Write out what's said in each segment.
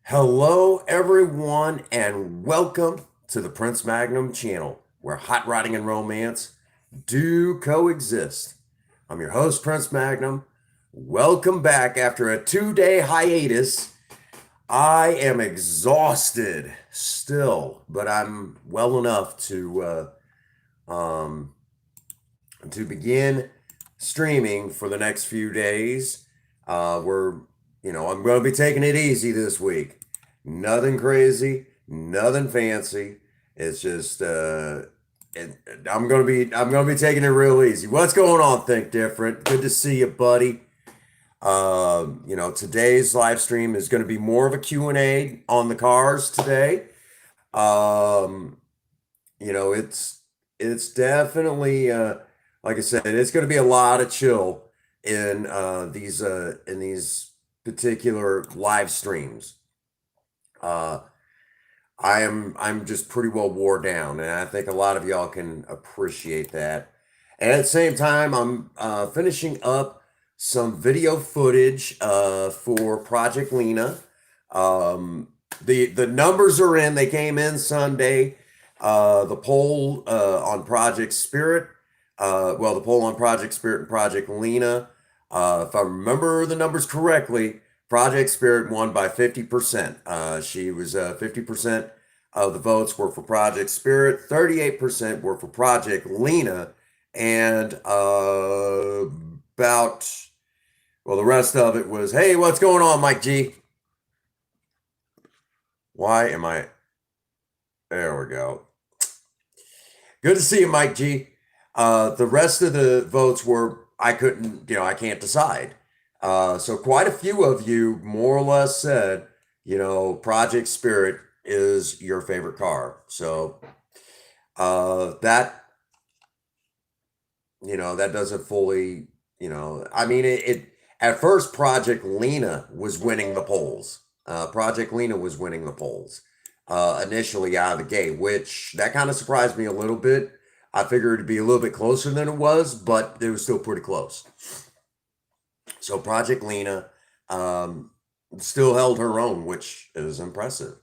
Hello, everyone, and welcome to the Prince Magnum channel, where hot rodding and romance do coexist. I'm your host, Prince Magnum. Welcome back after a 2-day hiatus. I am exhausted still, but I'm well enough um, to begin streaming for the next few days. I'm going to be taking it easy this week. Nothing crazy, nothing fancy. It's just, I'm gonna be taking it real easy. What's going on, Think Different? Good to see you, buddy. Today's live stream is going to be more of a Q&A on the cars today. Um, it's definitely like I said, it's going to be a lot of chill in these particular live streams. Uh, I'm just pretty well wore down, and I think a lot of y'all can appreciate that. And at the same time, I'm finishing up some video footage for Project Lena. The numbers are in. They came in Sunday. The poll on Project Spirit, the poll on Project Spirit and Project Lena, if I remember the numbers correctly, Project Spirit won by 50%. She was 50% of the votes were for Project Spirit, 38% were for Project Lena, and the rest of it was, hey, what's going on, Mike G? Why am I? There we go. Good to see you, Mike G. The rest of the votes were, I can't decide. So quite a few of you more or less said, Project Spirit is your favorite car. So that doesn't fully, it at first Project Lena was winning the polls. Project Lena was winning the polls initially out of the gate, which that kind of surprised me a little bit. I figured it'd be a little bit closer than it was, but it was still pretty close. So Project Lena still held her own, which is impressive.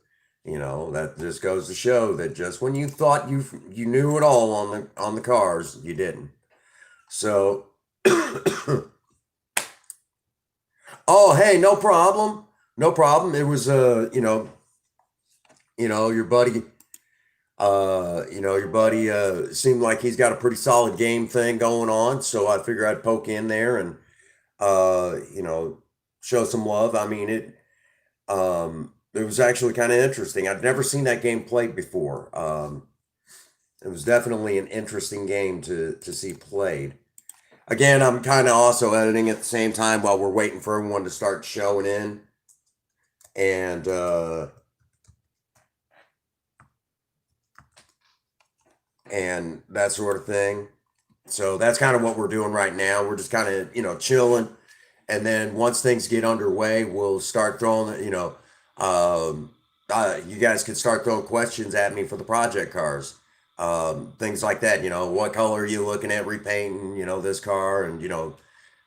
That just goes to show that just when you thought you knew it all on the cars, you didn't. So, oh hey, no problem, no problem. It was your buddy. Your buddy seemed like he's got a pretty solid game thing going on, so I figured I'd poke in there and uh, you know, show some love. It was actually kind of interesting. I'd never seen that game played before. It was definitely an interesting game to see played. Again, I'm kind of also editing at the same time while we're waiting for everyone to start showing in and and that sort of thing. So that's kind of what we're doing right now. We're just kind of, chilling. And then once things get underway, we'll start throwing, you guys can start throwing questions at me for the project cars. Things like that, what color are you looking at repainting, this car and,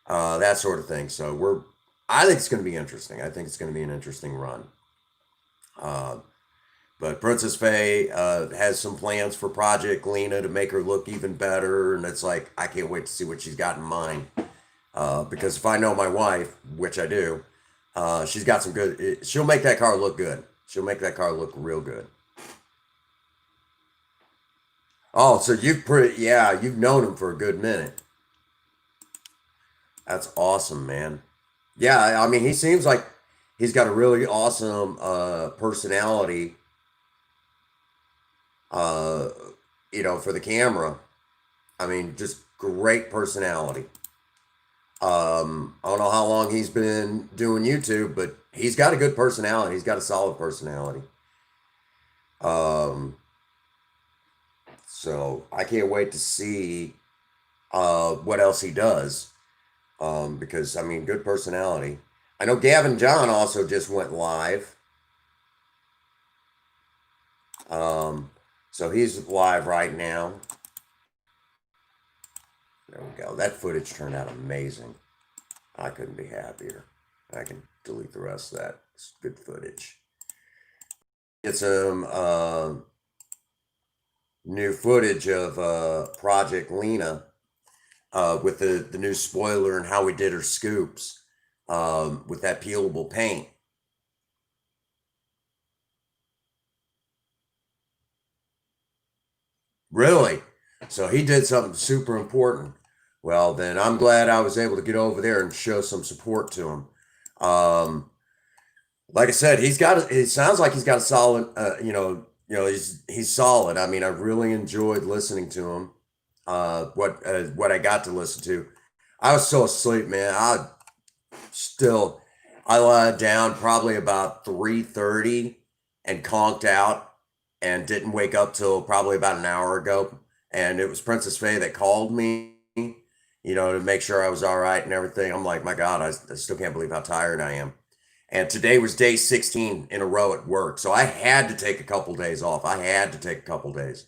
that sort of thing. So I think it's going to be interesting. I think it's going to be an interesting run. Uh, but Princess Faye has some plans for Project Lena to make her look even better. And it's like, I can't wait to see what she's got in mind. Because if I know my wife, which I do, she's got some good. She'll make that car look good. She'll make that car look real good. Oh, so you've known him for a good minute. That's awesome, man. Yeah, I mean, he seems like he's got a really awesome personality. Uh, for the camera. I mean, just great personality. I don't know how long he's been doing YouTube, but he's got a good personality. He's got a solid personality. Um, so I can't wait to see what else he does. Because I mean, good personality. I know Gavin John also just went live. Um, so he's live right now. There we go. That footage turned out amazing. I couldn't be happier. I can delete the rest of that. It's good footage. get some new footage of Project Lena with the new spoiler and how we did her scoops with that peelable paint. Really? So he did something super important. Well, then I'm glad I was able to get over there and show some support to him. Like I said, it sounds like he's got a solid, he's solid. I mean, I really enjoyed listening to him. What I got to listen to. I was so asleep, man. Still, I lied down probably about 3:30 and conked out and didn't wake up till probably about an hour ago. And it was Princess Faye that called me, to make sure I was all right and everything. I'm like, my God, I still can't believe how tired I am. And today was day 16 in a row at work. So I had to take a couple days off. I had to take a couple days.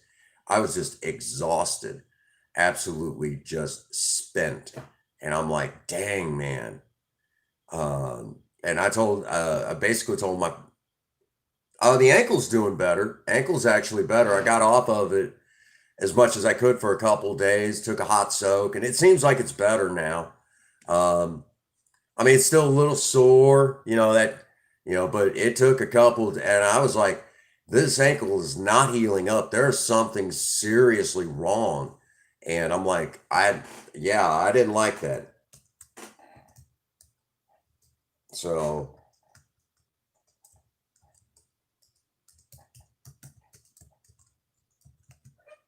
I was just exhausted, absolutely just spent. And I'm like, dang, man. And I basically told my, oh, the ankle's doing better. Ankle's actually better. I got off of it as much as I could for a couple days, took a hot soak, and it seems like it's better now. I mean, it's still a little sore, but it took a couple, and I was like, this ankle is not healing up. There's something seriously wrong. And I'm like, I didn't like that. So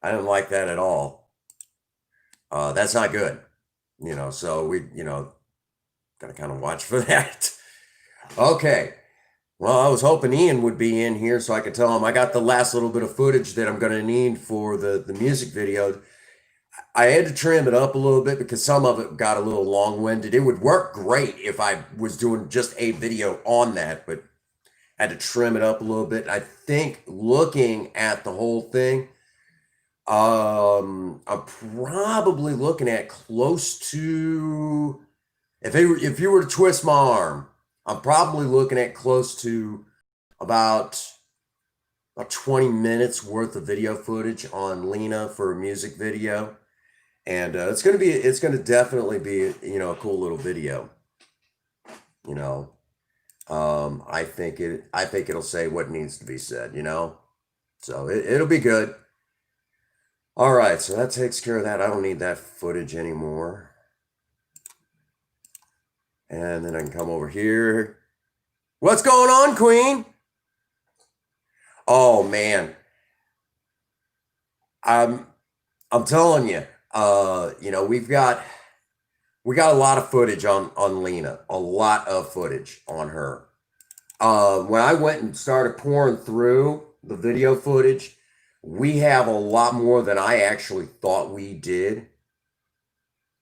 I didn't like that at all. That's not good, so we, got to kind of watch for that. Okay. Well, I was hoping Ian would be in here so I could tell him I got the last little bit of footage that I'm going to need for the music video. I had to trim it up a little bit because some of it got a little long-winded. It would work great if I was doing just a video on that, but I had to trim it up a little bit. I think looking at the whole thing, I'm probably looking at close to, if you were to twist my arm, I'm probably looking at close to about 20 minutes worth of video footage on Lena for a music video. And it's going to definitely be, a cool little video. I think it'll say what needs to be said, so it'll be good. All right. So that takes care of that. I don't need that footage anymore. And then I can come over here. What's going on, Queen? Oh man. I'm telling you, we got a lot of footage on Lena, a lot of footage on her. When I went and started pouring through the video footage, we have a lot more than I actually thought we did.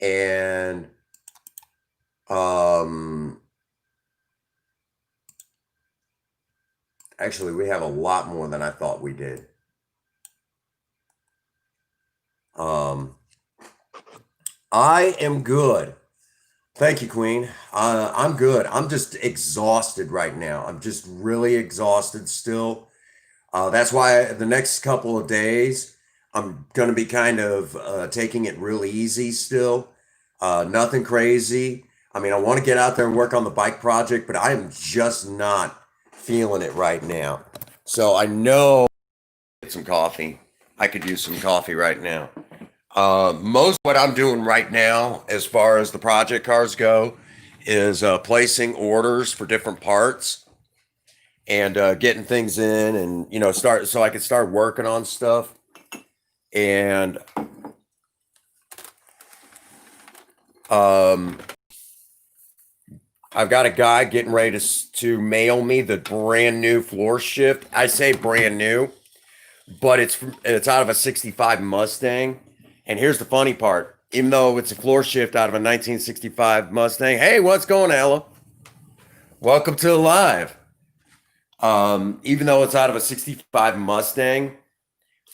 And actually, we have a lot more than I thought we did. I am good. Thank you, Queen. I'm good. I'm just exhausted right now. I'm just really exhausted still. That's why the next couple of days, I'm going to be kind of taking it real easy still. Nothing crazy. I mean, I want to get out there and work on the bike project, but I am just not feeling it right now. So I know get some coffee. I could use some coffee right now. Most of what I'm doing right now, as far as the project cars go, is placing orders for different parts and getting things in, and start so I can start working on stuff. And I've got a guy getting ready to mail me the brand new floor shift. I say brand new, but it's out of a 65 Mustang. And here's the funny part. Even though it's a floor shift out of a 1965 Mustang. Hey, what's going on, Ella? Welcome to the live. Even though it's out of a 65 Mustang,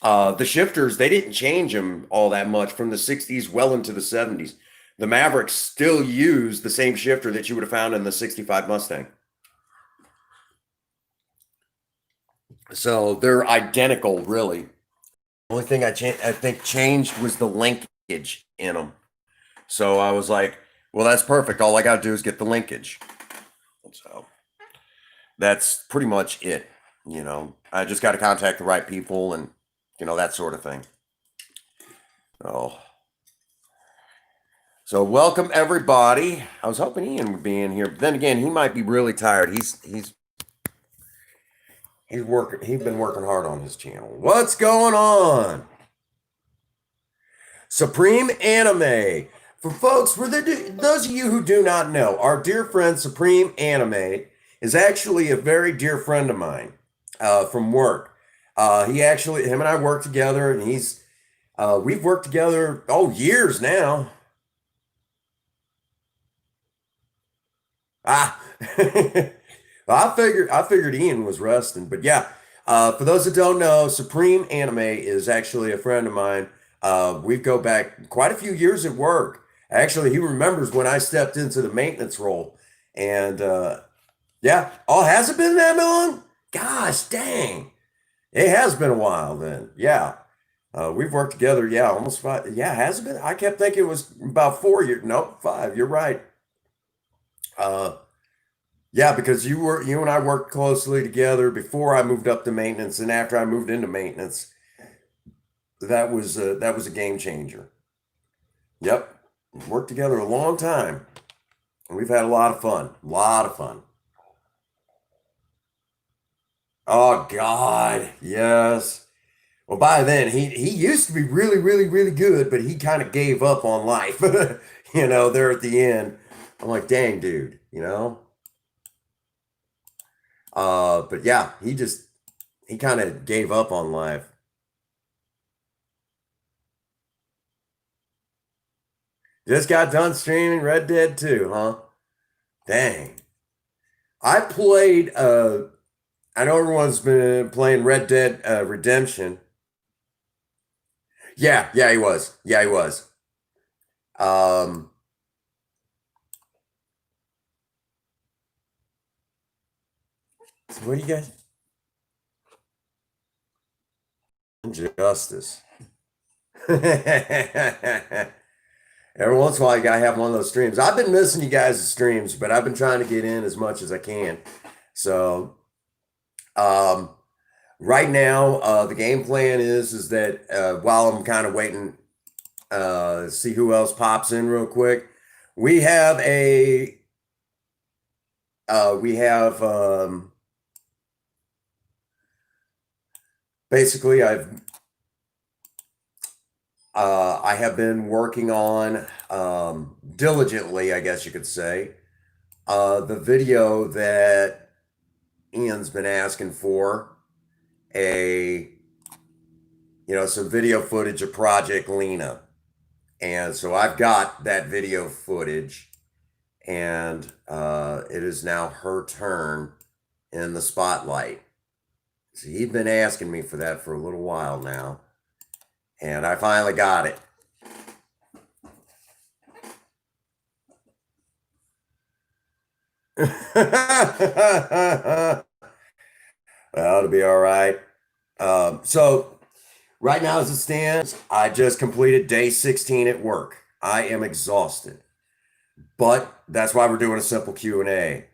the shifters, they didn't change them all that much from the 60s well into the 70s. The Mavericks still use the same shifter that you would have found in the 65 Mustang. So they're identical, really. Only thing I think changed was the linkage in them. So I was like, well, that's perfect. All I got to do is get the linkage. So that's pretty much it. I just got to contact the right people and, that sort of thing. Oh, so welcome everybody. I was hoping Ian would be in here, but then again, he might be really tired. He's working. He's been working hard on his channel. What's going on? Supreme Anime. For folks, those of you who do not know, our dear friend Supreme Anime is actually a very dear friend of mine from work. Him and I work together, and we've worked together years now. Ah, I figured Ian was resting, but yeah. For those that don't know, Supreme Anime is actually a friend of mine. We go back quite a few years at work. Actually, he remembers when I stepped into the maintenance role, and yeah. Oh, has it been that long? Gosh, dang! It has been a while then. Yeah. We've worked together. Yeah, almost 5. Yeah, has it been? I kept thinking it was about 4 years. Nope, 5. You're right. Uh, Yeah, because you and I worked closely together before I moved up to maintenance, and after I moved into maintenance, that was a game changer. Yep, worked together a long time, and we've had a lot of fun. A lot of fun. Oh God, yes. Well, by then he used to be really, really, really good, but he kind of gave up on life. There at the end. I'm like, dang, dude. But yeah, he kind of gave up on life. Just got done streaming Red Dead 2, huh? Dang. I played I know everyone's been playing Red Dead Redemption. Yeah, yeah, he was. Yeah, he was. Um so what do you guys injustice? Every once in a while you gotta have one of those streams. I've been missing you guys' streams, but I've been trying to get in as much as I can. So um right now, the game plan is that while I'm kind of waiting, see who else pops in real quick. We have a we have basically I have been working on diligently, I guess you could say, the video that Ian's been asking for, a some video footage of Project Lena. And so I've got that video footage, and it is now her turn in the spotlight. So he'd been asking me for that for a little while now, and I finally got it. Well, it'll be all right. So right now, as it stands, I just completed day 16 at work. I am exhausted, but that's why we're doing a simple Q&A.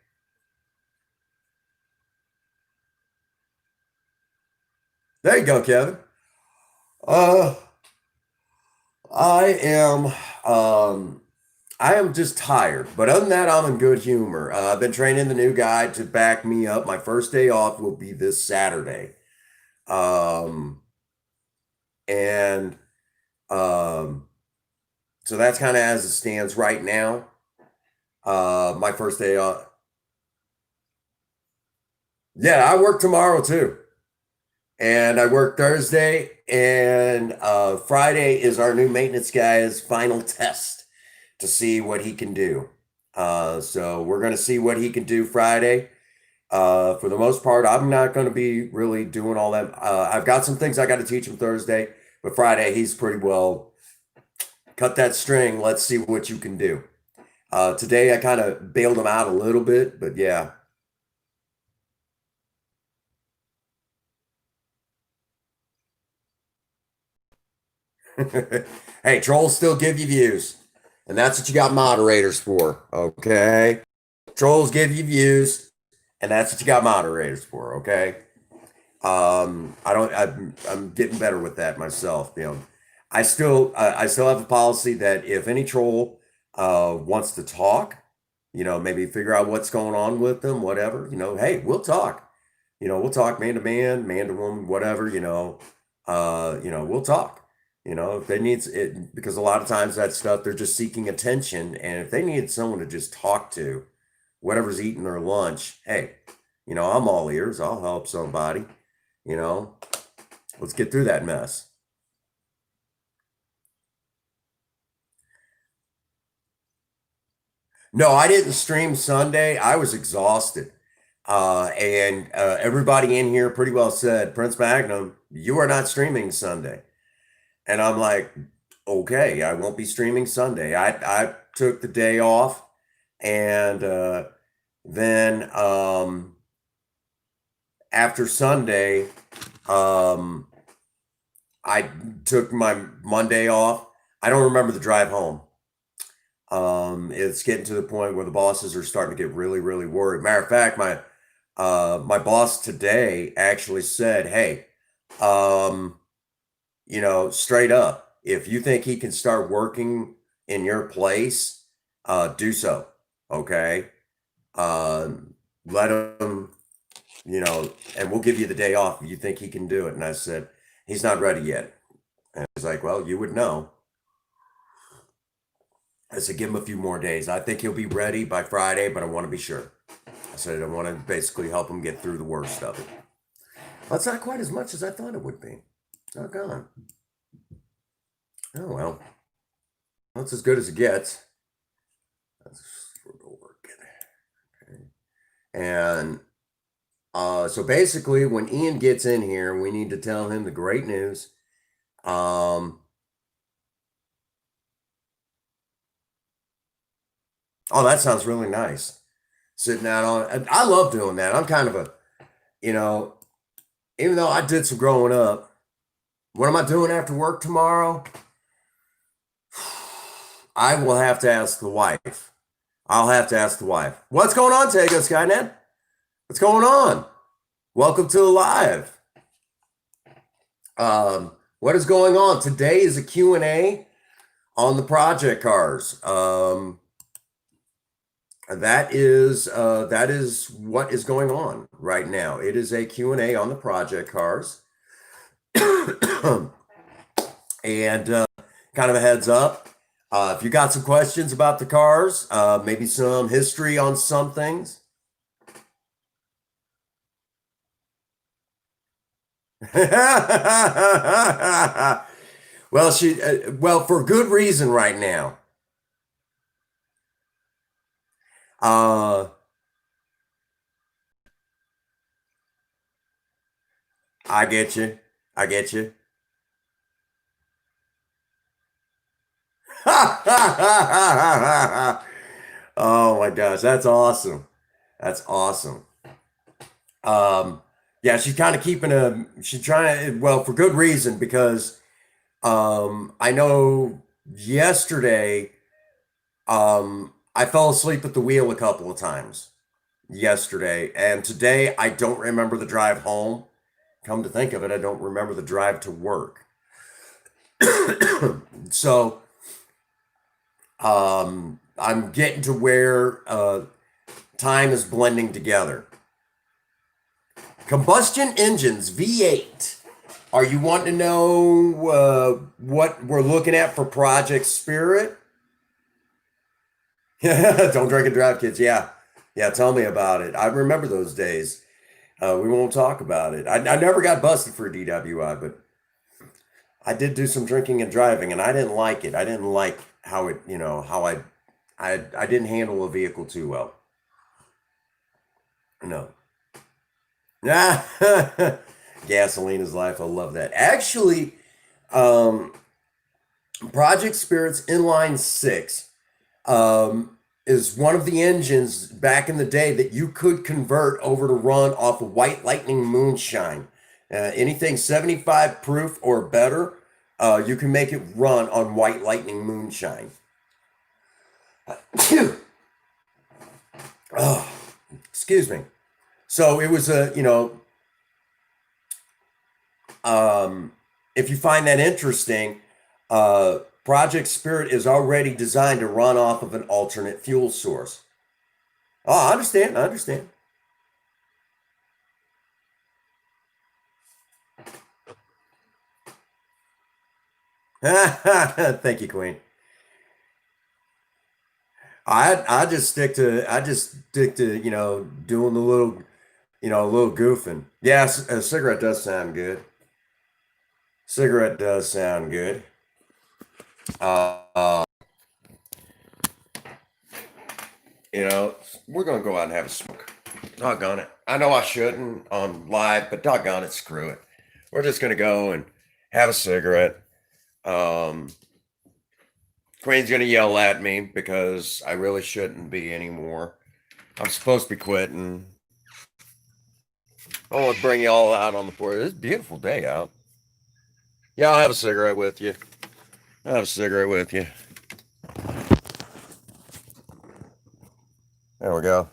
There you go, Kevin. Uh, I am um I am just tired, but other than that, I'm in good humor. I've been training the new guy to back me up. My first day off will be this Saturday. Um, and um, so that's kind of as it stands right now. My first day off. Yeah, I work tomorrow too. And I work Thursday, and Friday is our new maintenance guy's final test to see what he can do. So we're going to see what he can do Friday. For the most part, I'm not going to be really doing all that. I've got some things I got to teach him Thursday, but Friday he's pretty well cut that string. Let's see what you can do. Today I kind of bailed him out a little bit, but yeah. Hey, trolls still give you views, and that's what you got moderators for. Okay, trolls give you views, and that's what you got moderators for. Okay. I don't. I'm getting better with that myself. I still have a policy that if any troll wants to talk, maybe figure out what's going on with them, whatever. Hey, we'll talk. We'll talk man to woman, whatever. We'll talk. If they need it, because a lot of times that stuff they're just seeking attention, and if they need someone to just talk to, whatever's eating their lunch, hey, I'm all ears. I'll help somebody. You know, let's get through that mess. No, I didn't stream Sunday. I was exhausted. And everybody in here pretty well said, Prince Magnum, you are not streaming Sunday. And I'm like, okay, I won't be streaming Sunday. I took the day off, and then after Sunday, um, I took my Monday off. I don't remember the drive home. It's getting to the point where the bosses are starting to get really, really worried. Matter of fact, my boss today actually said, "Hey, um, straight up, if you think he can start working in your place, do so. Okay, let him, and we'll give you the day off if you think he can do it." And I said, "He's not ready yet." And he's like, "Well, you would know." I said, "Give him a few more days. I think he'll be ready by Friday, but I want to be sure." I said, "I want to basically help him get through the worst of it." That's not quite as much as I thought it would be. Oh, God. Oh, well. That's as good as it gets. That's working. Okay. And so basically, when Ian gets in here, we need to tell him the great news. Oh, that sounds really nice. Sitting out on, I love doing that. I'm kind of a, you know, even though I did some growing up, what am I doing after work tomorrow? I will have to ask the wife. I'll have to ask the wife. What's going on, Tego Skynet? What's going on? Welcome to the live. What is going on? Today is a Q&A on the project cars. That is what is going on right now. It is a Q&A on the project cars. And kind of a heads up, if you got some questions about the cars, maybe some history on some things. Well, for good reason right now. I get you. I get you. Oh my gosh, that's awesome. That's awesome. Yeah, she's kind of she's trying to, well, for good reason, because I know yesterday I fell asleep at the wheel a couple of times yesterday, and today I don't remember the drive home. Come to think of it, I don't remember the drive to work. So I'm getting to where time is blending together. Combustion engines, V8. Are you wanting to know what we're looking at for Project Spirit? Don't drink and drive, kids. Yeah. Yeah, tell me about it. I remember those days. We won't talk about it. I never got busted for a DWI, but I did do some drinking and driving, and I didn't like it. I didn't like how it, how I didn't handle a vehicle too well. No. Gasoline is life. I love that. Actually, Project Spirit's Inline 6 is one of the engines back in the day that you could convert over to run off of White Lightning Moonshine. Anything 75 proof or better You can make it run on White Lightning moonshine. Oh, excuse me. So it was a, if you find that interesting, Project Spirit is already designed to run off of an alternate fuel source. Oh, I understand. I understand. Thank you, Queen. I just stick to doing the little a little goofing. Yes, a cigarette does sound good. Cigarette does sound good. Uh, you know, we're gonna go out and have a smoke. Doggone it. I know I shouldn't on live, but doggone it, screw it. We're just gonna go and have a cigarette. Um, Queen's gonna yell at me because I really shouldn't be anymore. I'm supposed to be quitting. I want to bring you all out on the porch. It's a beautiful day out. Yeah, I'll have a cigarette with you. I'll have a cigarette with you. There we go.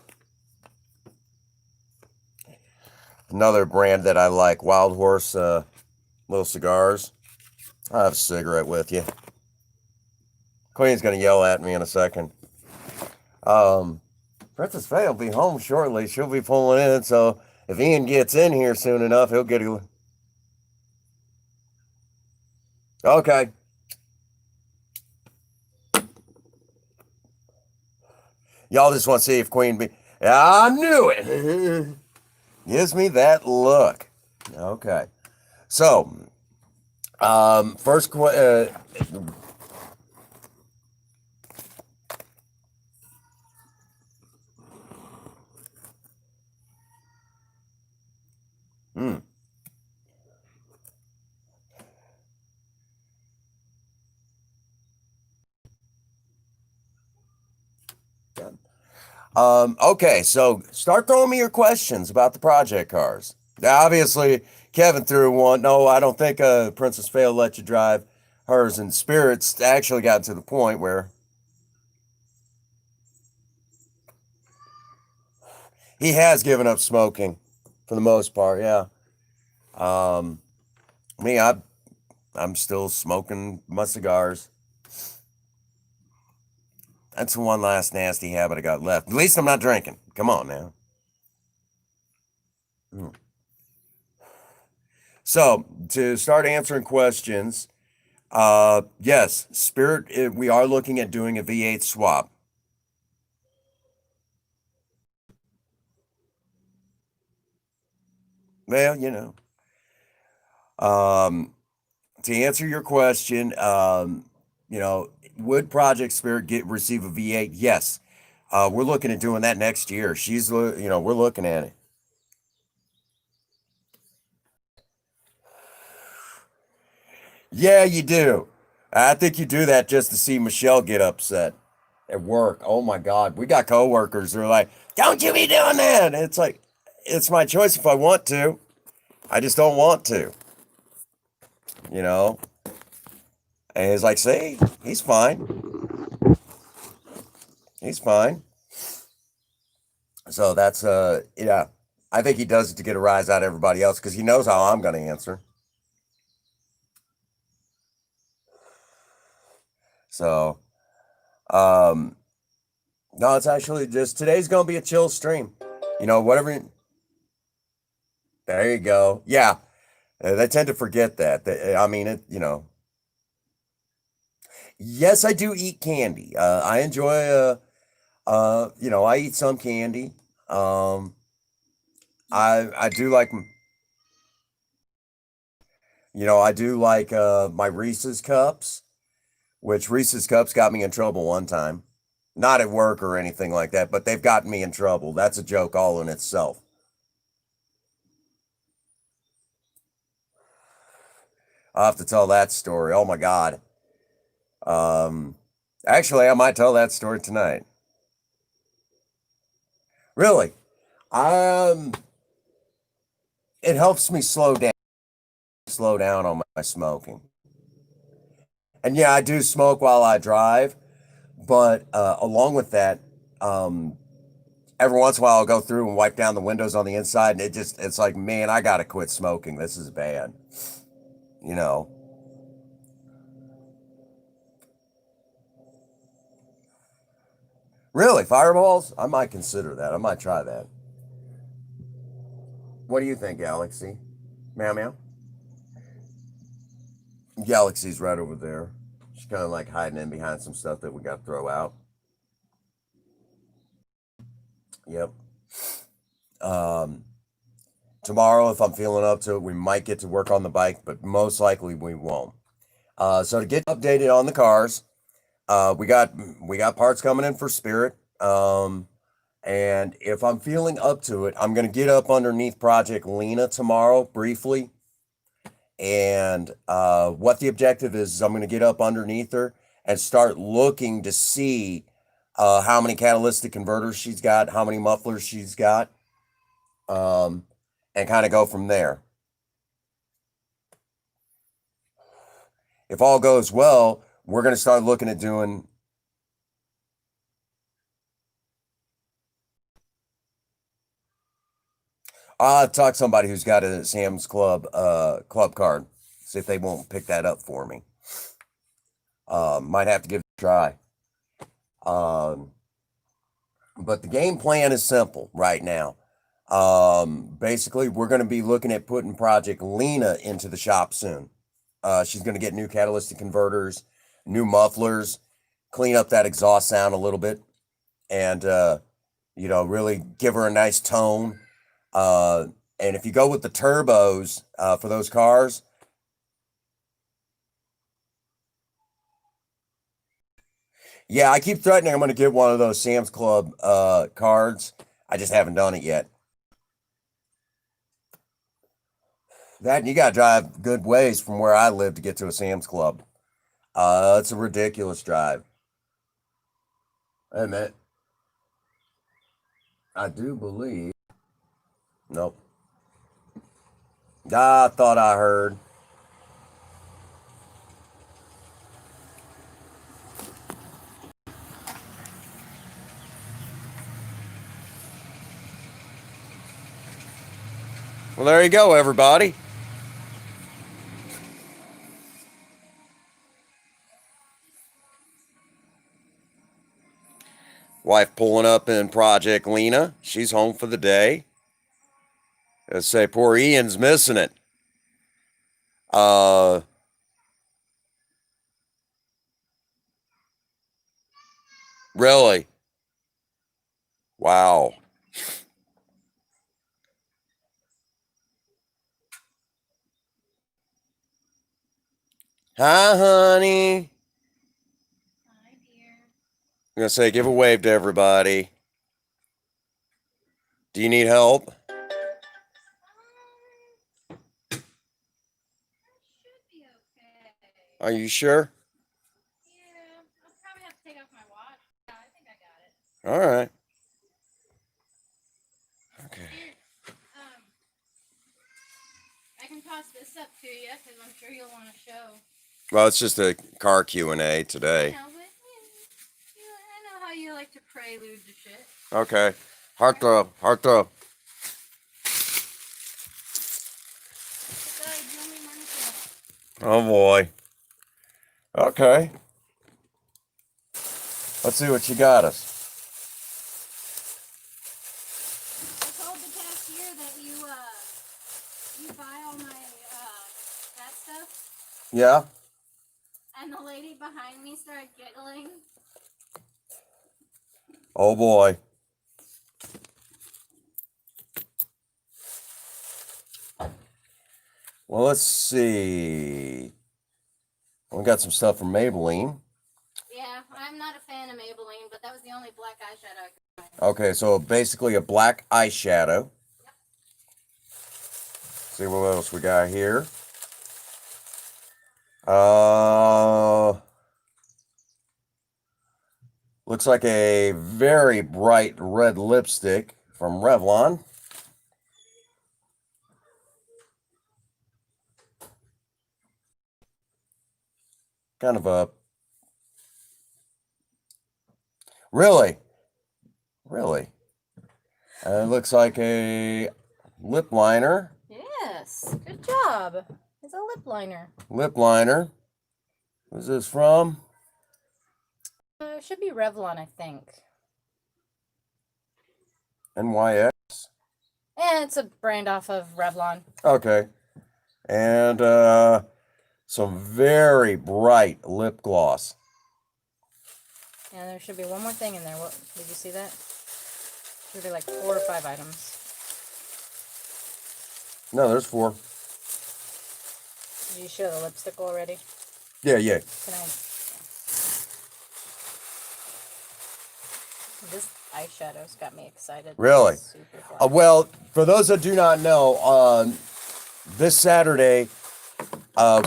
Another brand that I like, Wild Horse little cigars. I'll have a cigarette with you. Queen's gonna yell at me in a second. Princess Faye will be home shortly. She'll be pulling in, so if Ian gets in here soon enough, he'll get a. Okay. Y'all just want to see if Queen be. I knew it. Gives me that look. Okay. So, first question. Hmm. Okay, so start throwing me your questions about the project cars. Now, obviously, Kevin threw one. No, I don't think Princess Faye will let you drive hers, and Spirits actually got to the point where he has given up smoking for the most part. Yeah. Um, me, I'm still smoking my cigars. That's the one last nasty habit I got left. At least I'm not drinking. Come on now. Hmm. So to start answering questions, yes, Spirit, we are looking at doing a V8 swap. Well, to answer your question, would Project Spirit receive a V8? Yes. We're looking at doing that next year. We're looking at it. Yeah, you do. I think you do that just to see Michelle get upset at work. Oh my God, we got coworkers. They're like, "Don't you be doing that." It's like, it's my choice if I want to. I just don't want to, you know. And he's like, "See, he's fine. He's fine." So that's yeah. I think he does it to get a rise out of everybody else because he knows how I'm going to answer. So, um, no, it's actually just today's going to be a chill stream. Whatever. There you go. Yeah, they tend to forget that. I mean, yes, I do eat candy. I enjoy. I eat some candy. Um, I do like. I do like my Reese's cups, which Reese's cups got me in trouble one time. Not at work or anything like that, but they've gotten me in trouble. That's a joke all in itself. I'll have to tell that story. Oh my God. Um, Actually, I might tell that story tonight. Really. Um, it helps me slow down on my smoking. And yeah, I do smoke while I drive, but along with that, um, every once in a while I'll go through and wipe down the windows on the inside, and it's like, man, I gotta quit smoking. This is bad. You know. Really, fireballs? I might consider that. I might try that. What do you think, Galaxy? Meow meow. Galaxy's right over there. She's kind of like hiding in behind some stuff that we got to throw out. Yep. Um, Tomorrow, if I'm feeling up to it, we might get to work on the bike, but most likely we won't. So to get updated on the cars, we got parts coming in for Spirit. And if I'm feeling up to it, I'm gonna get up underneath Project Lena tomorrow briefly. And what the objective is I'm gonna get up underneath her and start looking to see how many catalytic converters she's got, how many mufflers she's got, um, and kind of go from there. If all goes well, we're going to start looking at doing. I'll talk to somebody who's got a Sam's Club club card. See if they won't pick that up for me. Might have to give it a try. Um, but the game plan is simple right now. Basically, we're going to be looking at putting Project Lena into the shop soon. She's going to get new catalytic converters, new mufflers, clean up that exhaust sound a little bit, and really give her a nice tone. Uh, and if you go with the turbos for those cars, yeah, I keep threatening I'm going to get one of those Sam's Club cards. I just haven't done it yet. That and you got to drive good ways from where I live to get to a Sam's Club. It's a ridiculous drive. Hey, man, I do believe. Nope. I thought I heard. Well, there you go, everybody. Wife pulling up in Project Lena. She's home for the day. Let's say poor Ian's missing it. Uh, really? Wow. Hi, honey. I'm gonna say, give a wave to everybody. Do you need help? Are you sure? All right. Okay. I can toss this up to you because I'm sure you'll want to show. Well, it's just a car Q&A today. I know, but I know how you like to prelude to shit. Okay. Heart throw. Heart throw. Oh boy. Okay. Let's see what you got us. I told the cashier that you buy all my that stuff. Yeah. And the lady behind me started giggling. Oh boy. Well, let's see. We got some stuff from Maybelline. Yeah, I'm not a fan of Maybelline, but that was the only black eyeshadow I could find. Okay, so basically a black eyeshadow. Yep. See what else we got here. Uh, Looks like a very bright red lipstick from Revlon. kind of a really. It looks like a lip liner. Yes, good job. It's a lip liner. Lip liner. Who's this from? It should be Revlon, I think. NYX. And it's a brand off of Revlon. Okay. And some very bright lip gloss. And there should be one more thing in there. What did you see that? Should be like 4 or 5 items. No, there's 4. Did you show the lipstick already? Yeah. Can I? This eyeshadow's got me excited. Really? Super fun. Well, for those that do not know, this Saturday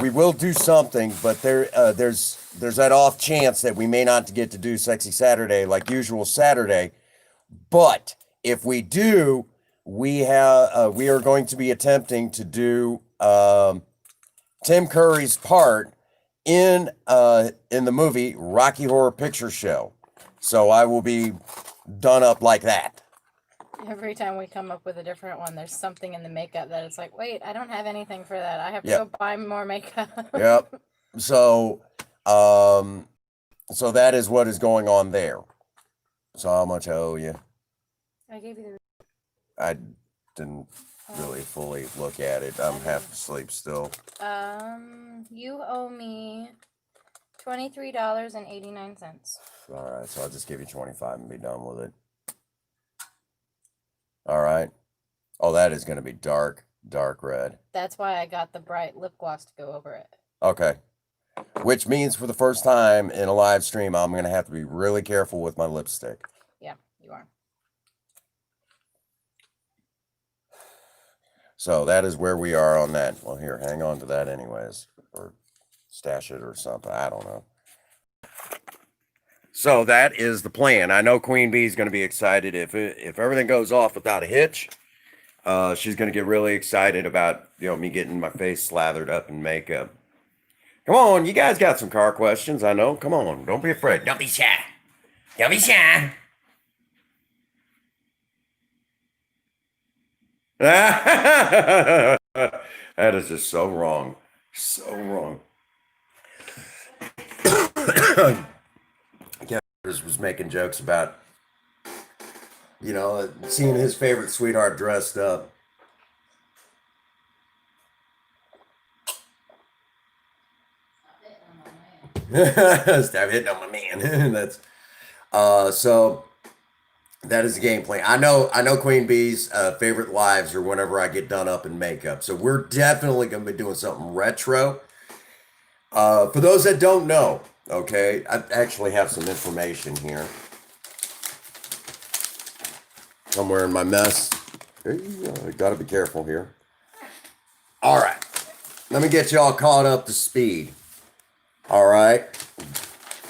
we will do something, but there's that off chance that we may not get to do Sexy Saturday like usual Saturday. But if we do, we are going to be attempting to do Tim Curry's part in the movie Rocky Horror Picture Show. So I will be done up like that. Every time we come up with a different one, there's something in the makeup that it's like, wait, I don't have anything for that. I have to Yep. go buy more makeup. Yep. So that is what is going on there. So how much I owe you? I gave you I didn't really fully look at it. I'm half asleep still. you owe me $23.89. All right, so I'll just give you 25 and be done with it. All right. Oh, that is going to be dark red. That's why I got the bright lip gloss to go over it. Okay. Which means for the first time in a live stream, I'm going to have to be really careful with my lipstick. Yeah, you are. So that is where we are on that. Well, here, hang on to that anyways, or stash it or something. I don't know. So that is the plan. I know Queen Bee is going to be excited if everything goes off without a hitch. She's going to get really excited about me getting my face slathered up in makeup. Come on, you guys got some car questions. I know. Come on, don't be afraid. Don't be shy. Don't be shy. That is just so wrong. So wrong. Was making jokes about, seeing his favorite sweetheart dressed up. Stop hitting on my man. That's so that is the game plan. I know Queen Bee's favorite lives are whenever I get done up in makeup. So we're definitely gonna be doing something retro. For those that don't know, okay, I actually have some information here. Somewhere in my mess. Gotta be careful here. All right. Let me get you all caught up to speed. All right.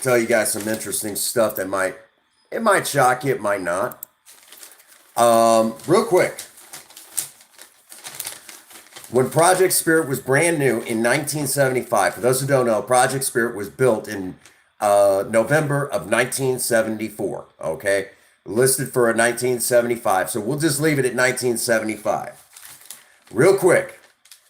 Tell you guys some interesting stuff that might shock you, it might not. Real quick. When Project Spirit was brand new in 1975, for those who don't know, Project Spirit was built in November of 1974, okay? Listed for a 1975, so we'll just leave it at 1975. Real quick,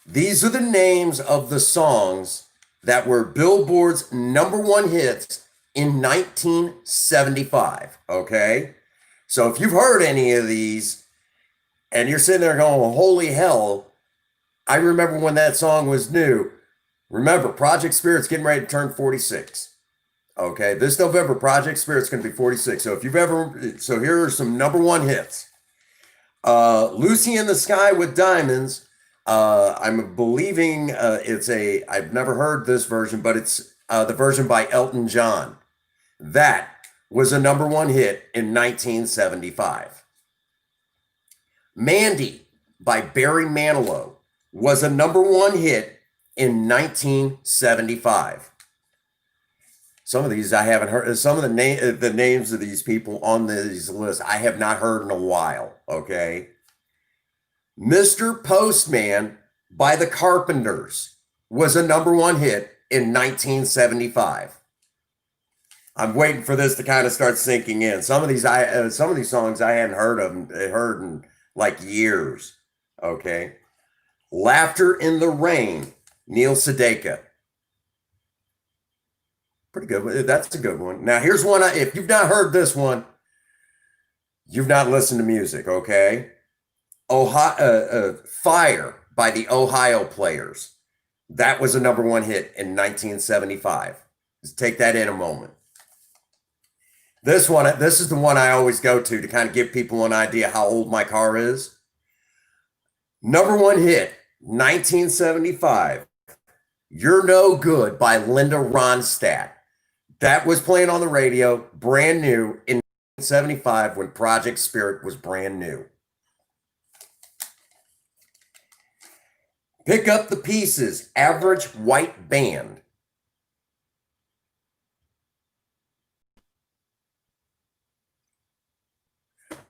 these are the names of the songs that were Billboard's #1 hits in 1975, okay? So if you've heard any of these and you're sitting there going, holy hell, I remember when that song was new. Remember, Project Spirit's getting ready to turn 46. Okay, this November, Project Spirit's going to be 46. So so here are some #1 hits. Lucy in the Sky with Diamonds. I'm believing I've never heard this version, but it's the version by Elton John. That was a #1 hit in 1975. Mandy by Barry Manilow was a #1 hit in 1975. Some of these I haven't heard. Some of the names of these people on these lists I have not heard in a while. Okay. Mr. Postman by the Carpenters was a #1 hit in 1975. I'm waiting for this to kind of start sinking in. Some of these songs I hadn't heard in like years. Okay. Laughter in the Rain, Neil Sedaka. Pretty good. That's a good one. Now here's one. If you've not heard this one, you've not listened to music. Okay. Fire by the Ohio Players. That was a #1 hit in 1975. Just take that in a moment. This is the one I always go to kind of give people an idea how old my car is. #1 hit, 1975. You're No Good by Linda Ronstadt. That was playing on the radio, brand new in 1975 when Project Spirit was brand new. Pick Up the Pieces, Average White Band.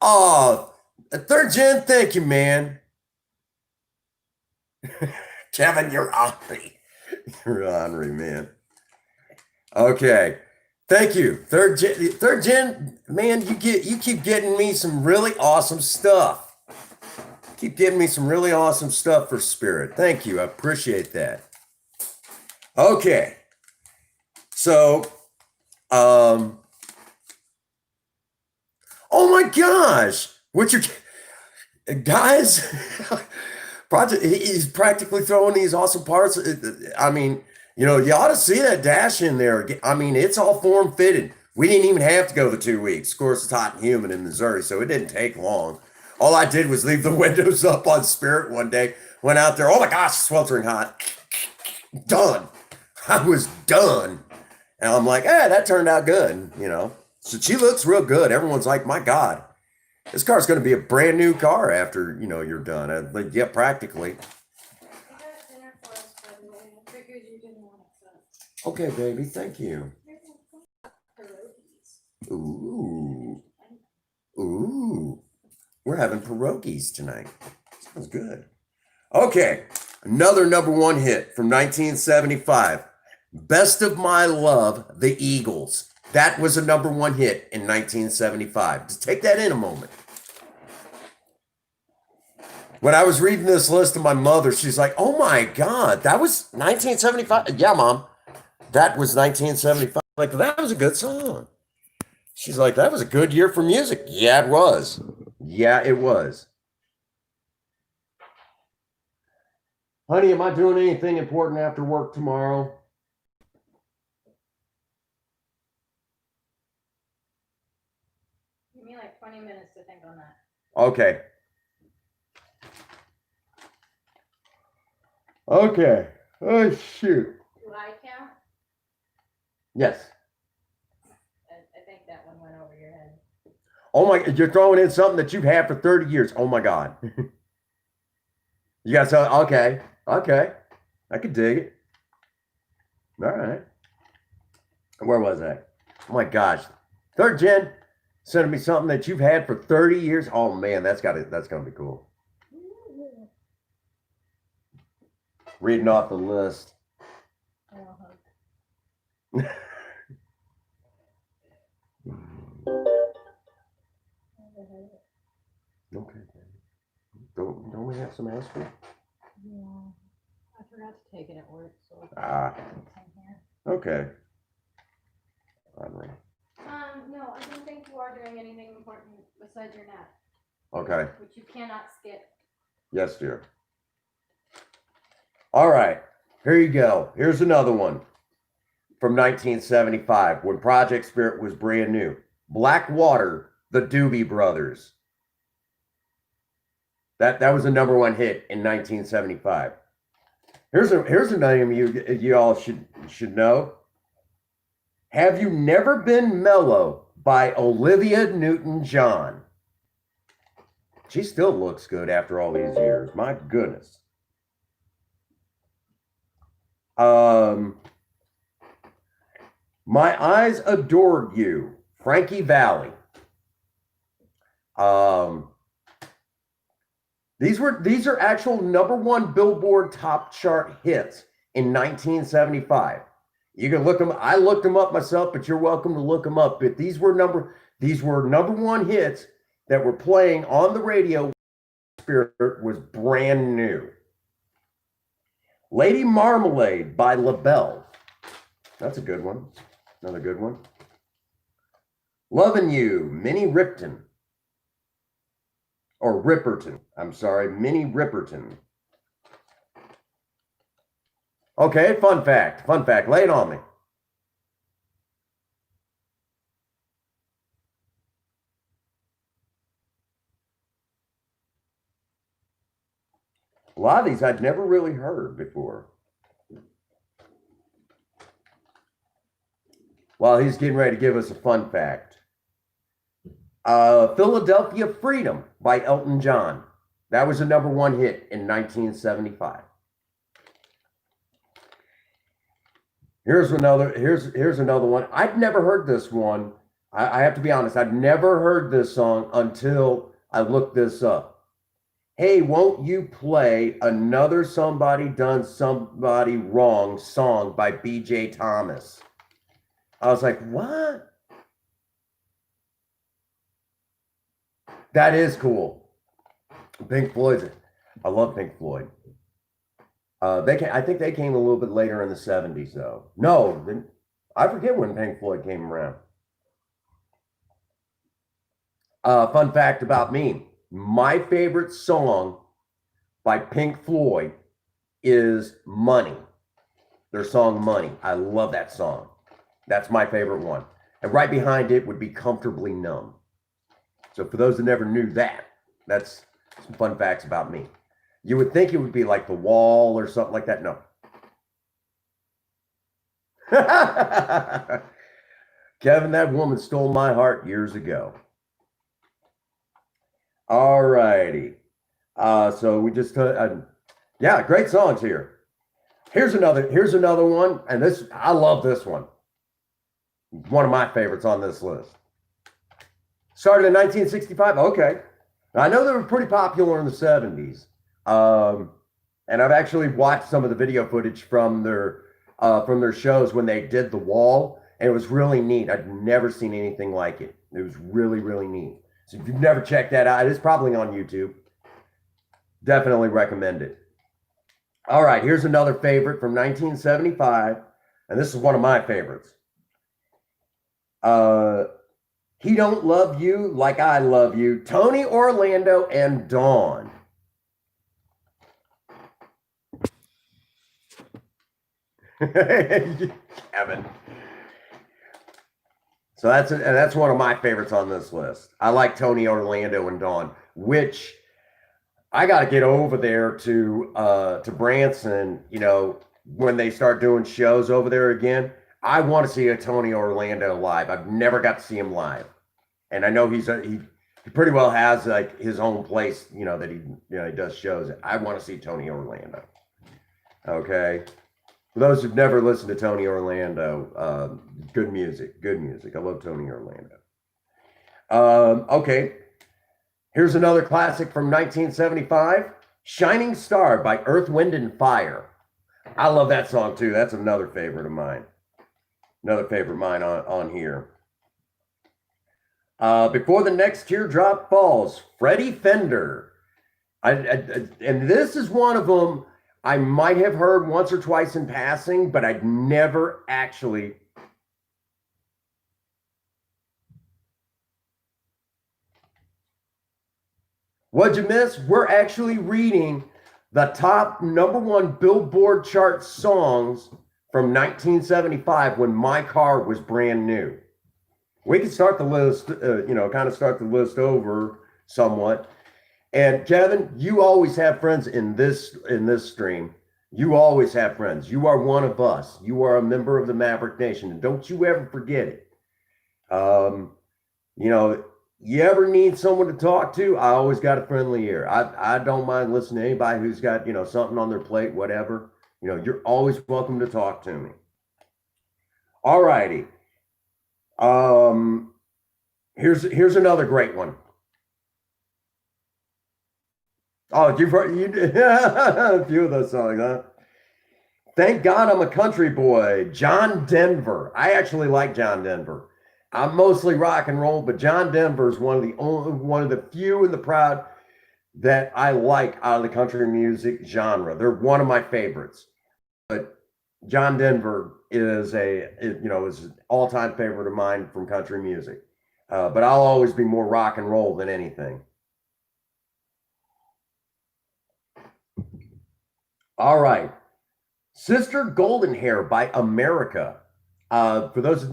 Oh, Third Gen, thank you, man. Kevin, you're ornery. You're ornery, man. Okay. Thank you. Third gen, man, you keep getting me some really awesome stuff. Keep giving me some really awesome stuff for Spirit. Thank you. I appreciate that. Okay. So, oh my gosh. Guys, he's practically throwing these awesome parts. I mean, you ought to see that dash in there. I mean, it's all form fitted. We didn't even have to go the 2 weeks. Of course, it's hot and humid in Missouri, so it didn't take long. All I did was leave the windows up on Spirit one day. Went out there. Oh my gosh, sweltering hot. Done. I was done. And I'm like, that turned out good, So she looks real good. Everyone's like, my God, this car's going to be a brand new car after, you're done. Yeah, practically. Okay, baby. Thank you. Ooh. Ooh. We're having pierogies tonight. Sounds good. Okay. Another #1 hit from 1975. Best of My Love, The Eagles. That was a #1 hit in 1975. Just take that in a moment. When I was reading this list to my mother, she's like, oh my God, that was 1975. Yeah, Mom. That was 1975. Like, that was a good song. She's like, that was a good year for music. Yeah, it was. Yeah, it was. Honey, am I doing anything important after work tomorrow? Give me like 20 minutes to think on that. Okay. Okay. Oh, shoot. Do I count? Yes. I think that one went over your head. Oh my, you're throwing in something that you've had for 30 years. Oh my God. You got something? Okay. Okay. I could dig it. All right. Where was I? Oh my gosh. Third Gen sending me something that you've had for 30 years. Oh man, that's gonna be cool. Reading off the list. Okay. Don't we have some ice cream? Yeah. I forgot to take it at work, so Okay. Unreal. No, I don't think you are doing anything important besides your nap. Okay. Which you cannot skip. Yes, dear. All right. Here you go. Here's another one from 1975 when Project Spirit was brand new. Blackwater, the Doobie Brothers. That was a #1 hit in 1975. Here's a name you all should know. Have You Never Been Mellow by Olivia Newton-John. She still looks good after all these years. My goodness. My Eyes Adored You, Frankie Valli. These are actual #1 Billboard top chart hits in 1975. You can look them. I looked them up myself, but you're welcome to look them up. But these were number one hits that were playing on the radio. Spirit was brand new. Lady Marmalade by LaBelle. That's a good one. Another good one. Lovin' You, Minnie Ripton. Or Ripperton. I'm sorry, Minnie Ripperton. Okay, fun fact. Fun fact. Lay it on me. A lot of these I'd never really heard before. While he's getting ready to give us a fun fact. Philadelphia Freedom by Elton John. That was a number one hit in 1975. Here's another one. I'd never heard this one. I have to be honest. I'd never heard this song until I looked this up. Hey, won't you play Another Somebody Done Somebody Wrong song by B.J. Thomas? I was like, what? That is cool. Pink Floyd's. I love Pink Floyd. I think they came a little bit later in the 70s, though. No, I forget when Pink Floyd came around. Fun fact about me. My favorite song by Pink Floyd is Money. Their song Money. I love that song. That's my favorite one. And right behind it would be Comfortably Numb. So for those that never knew that, that's some fun facts about me. You would think it would be like The Wall or something like that. No. Kevin, that woman stole my heart years ago. All righty. So we just, yeah, great songs here. Here's another one. And I love this one. One of my favorites on this list. Started in 1965. Okay. I know they were pretty popular in the 70s. And I've actually watched some of the video footage from their shows when they did The Wall, and it was really neat. I'd never seen anything like it. It was really, really neat. So if you've never checked that out, it's probably on YouTube. Definitely recommend it. All right, here's another favorite from 1975, and this is one of my favorites. He Don't Love You Like I Love You, Tony Orlando and Dawn. Kevin. So that's one of my favorites on this list. I like Tony Orlando and Dawn, which I got to get over there to Branson. You know, when they start doing shows over there again, I want to see a Tony Orlando live. I've never got to see him live, and I know he pretty well has like his own place. You know that he does shows. I want to see Tony Orlando. Okay. For those who've never listened to Tony Orlando, good music. I love Tony Orlando. Okay, here's another classic from 1975, Shining Star by Earth, Wind, and Fire. I love that song too. That's another favorite of mine. Another favorite of mine on here. Before the Next Teardrop Falls, Freddie Fender. And this is one of them I might have heard once or twice in passing, but I'd never actually. What'd you miss? We're actually reading the top #1 Billboard chart songs from 1975 when my car was brand new. We can start the list, kind of start the list over somewhat. And Kevin, you always have friends in this stream. You always have friends. You are one of us. You are a member of the Maverick Nation, and don't you ever forget it. You ever need someone to talk to? I always got a friendly ear. I don't mind listening to anybody who's got something on their plate, whatever. You're always welcome to talk to me. All righty. Here's another great one. Oh, you've heard a few of those songs, huh? Thank God I'm a country boy. John Denver. I actually like John Denver. I'm mostly rock and roll, but John Denver is one of the few and the proud that I like out of the country music genre. They're one of my favorites. But John Denver is is an all-time favorite of mine from country music. But I'll always be more rock and roll than anything. All right. Sister Golden Hair by America. For those,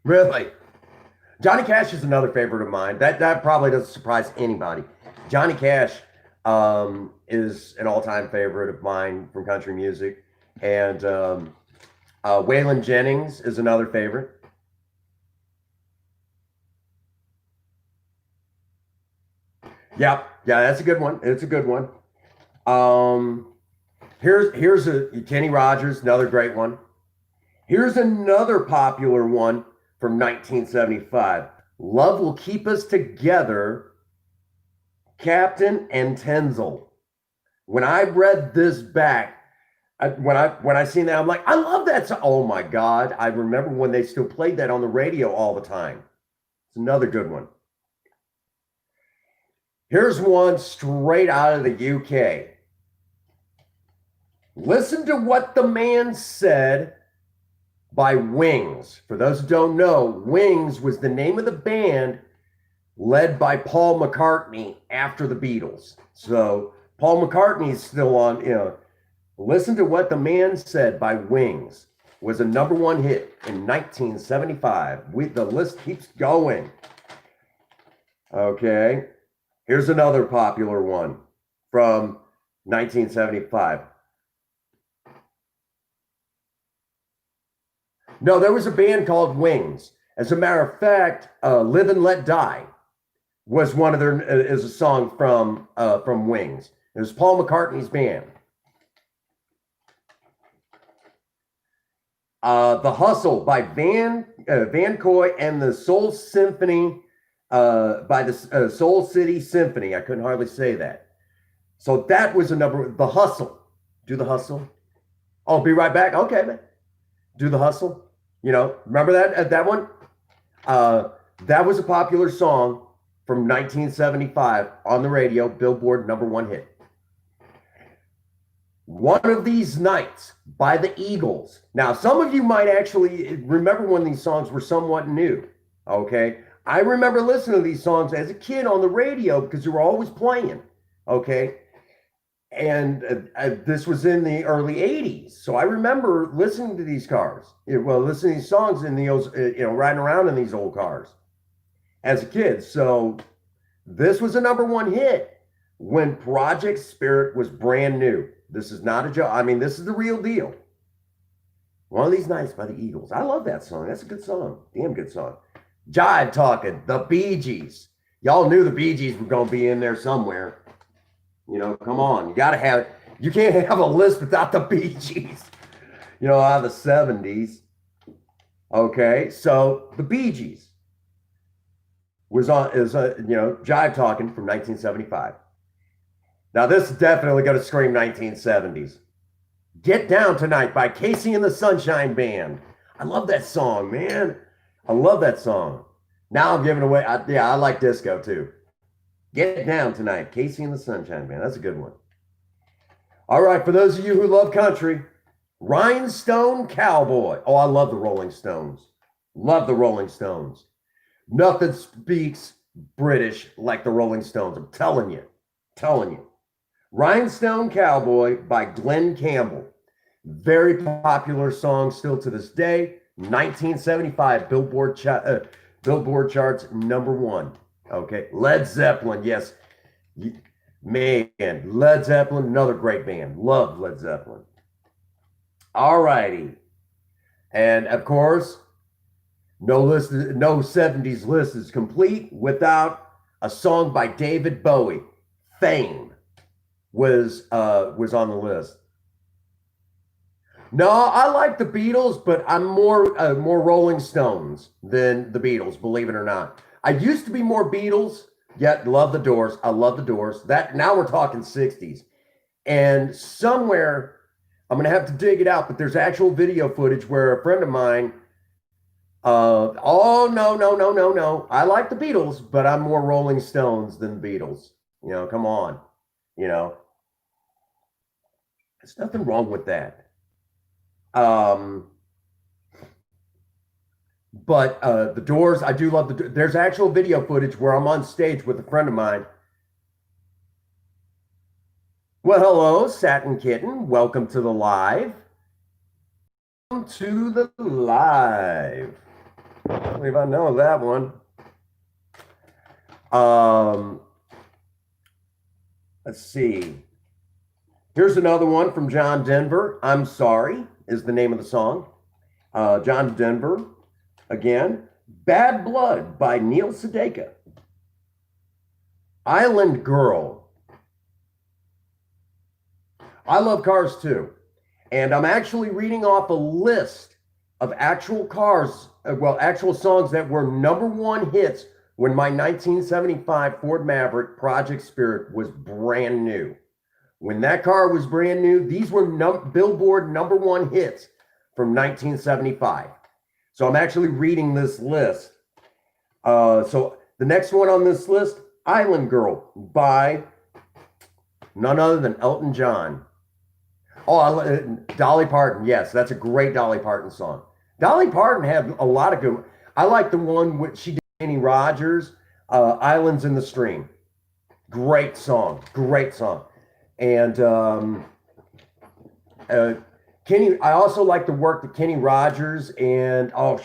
really. Johnny Cash is another favorite of mine. That probably doesn't surprise anybody. Johnny Cash is an all-time favorite of mine from country music. And Waylon Jennings is another favorite. Yeah, that's a good one. It's a good one. Here's a Kenny Rogers, another great one. Here's another popular one from 1975. Love Will Keep Us Together, Captain and Tenzel. When I read this back, when I seen that, I'm like, I love that song. Oh my God. I remember when they still played that on the radio all the time. It's another good one. Here's one straight out of the UK. Listen to What the Man Said by Wings. For those who don't know, Wings was the name of the band led by Paul McCartney after the Beatles. So Paul McCartney is still on, Listen to What the Man Said by Wings was a #1 hit in 1975. The list keeps going. Okay. Here's another popular one from 1975. No, there was a band called Wings. As a matter of fact, "Live and Let Die" was one of their is a song from Wings. It was Paul McCartney's band. "The Hustle" by Van Coy and the Soul Symphony. By the Soul City Symphony. I couldn't hardly say that. So that was a number. The Hustle. Do the Hustle. Oh, be right back. Okay, man. Do the Hustle. Remember that one? That was a popular song from 1975 on the radio, Billboard #1 hit. "One of These Nights" by the Eagles. Now, some of you might actually remember when these songs were somewhat new. Okay. I remember listening to these songs as a kid on the radio because they were always playing. Okay. And this was in the early 80s. So I remember listening to these listening to these songs in those, riding around in these old cars as a kid. So this was a #1 hit when Project Spirit was brand new. This is not a joke. I mean, this is the real deal. "One of These Nights" by the Eagles. I love that song. That's a good song. Damn good song. Jive Talking, the Bee Gees. Y'all knew the Bee Gees were going to be in there somewhere. Come on. You got to have it. You can't have a list without the Bee Gees, out of the 70s. Okay, so the Bee Gees is Jive Talking from 1975. Now, this is definitely going to scream 1970s. "Get Down Tonight" by Casey and the Sunshine Band. I love that song, man. I love that song. Now I'm giving away. I like disco too. "Get Down Tonight," Casey and the Sunshine Band. That's a good one. All right, for those of you who love country, "Rhinestone Cowboy." Oh, I love the Rolling Stones. Love the Rolling Stones. Nothing speaks British like the Rolling Stones. I'm telling you. "Rhinestone Cowboy" by Glenn Campbell. Very popular song still to this day. 1975 Billboard charts #1. Okay. Led Zeppelin. Yes. Man, Led Zeppelin, another great band. Love Led Zeppelin. All righty. And of course, no 70s list is complete without a song by David Bowie. "Fame" was on the list. No, I like the Beatles, but I'm more Rolling Stones than the Beatles, believe it or not. I used to be more Beatles, Yeah, love the Doors. I love the Doors. That now we're talking 60s. And somewhere I'm gonna have to dig it out, but there's actual video footage where a friend of mine, oh no. I like the Beatles, but I'm more Rolling Stones than the Beatles. You know, come on. You know, there's nothing wrong with that. Um, but the Doors, I do love the. There's actual video footage where I'm on stage with a friend of mine. Well, hello, Satin Kitten. Welcome to the live. Welcome to the live. I don't believe I know that one. Let's see. Here's another one from John Denver. I'm Sorry is the name of the song. John Denver, again. Bad Blood by Neil Sedaka. Island Girl. I love cars too. And I'm actually reading off a list of actual cars, actual songs that were #1 hits when my 1975 Ford Maverick Project Spirit was brand new. When that car was brand new, these were Billboard #1 hits from 1975. So I'm actually reading this list. So the next one on this list, Island Girl by none other than Elton John. Oh, Dolly Parton. Yes, that's a great Dolly Parton song. Dolly Parton had a lot of good. I like the one with she did Kenny Rogers, "Islands in the Stream." Great song, great song. And Kenny. I also like the work that Kenny Rogers and hang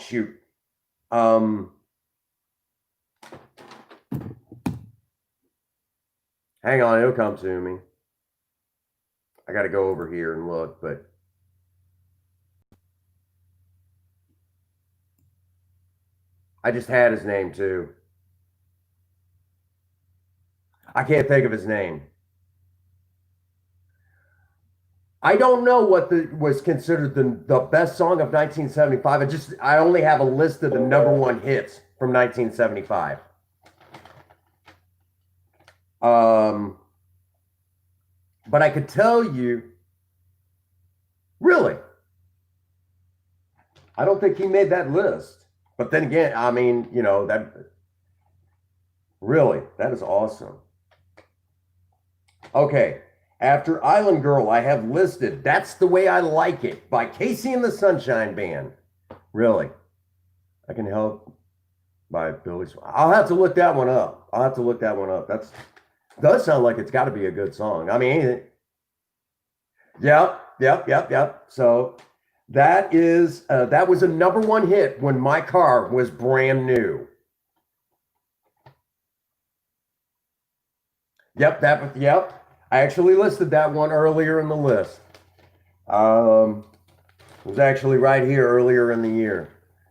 on, it'll come to me. I got to go over here and look, but I just had his name too. I can't think of his name. I don't know what was considered the best song of 1975. I only have a list of the #1 hits from 1975. But I could tell you, really, I don't think he made that list. But then again, I mean, you know, that is awesome. Okay, after Island Girl, I have listed That's the Way I Like It by Casey and the Sunshine Band. Really, I Can Help by Billy. I'll have to look that one up. Does sound like it's got to be a good song. I mean, yep. So that was a #1 hit when my car was brand new. Yep. I actually listed that one earlier in the list. It was actually right here earlier in the year.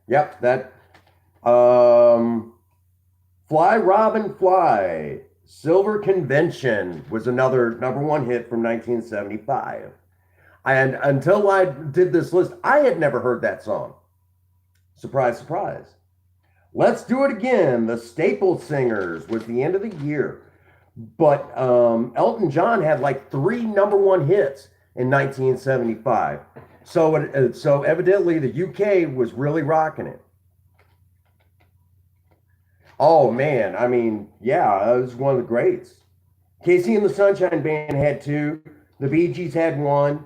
Yep, that Fly Robin Fly. Silver Convention was another #1 hit from 1975. And until I did this list, I had never heard that song. Surprise, surprise. Let's Do It Again. The Staple Singers was the end of the year. But Elton John had like 3 #1 hits in 1975. So evidently the UK was really rocking it. Oh man, I mean, yeah, it was one of the greats. Casey and the Sunshine Band had 2. The Bee Gees had 1.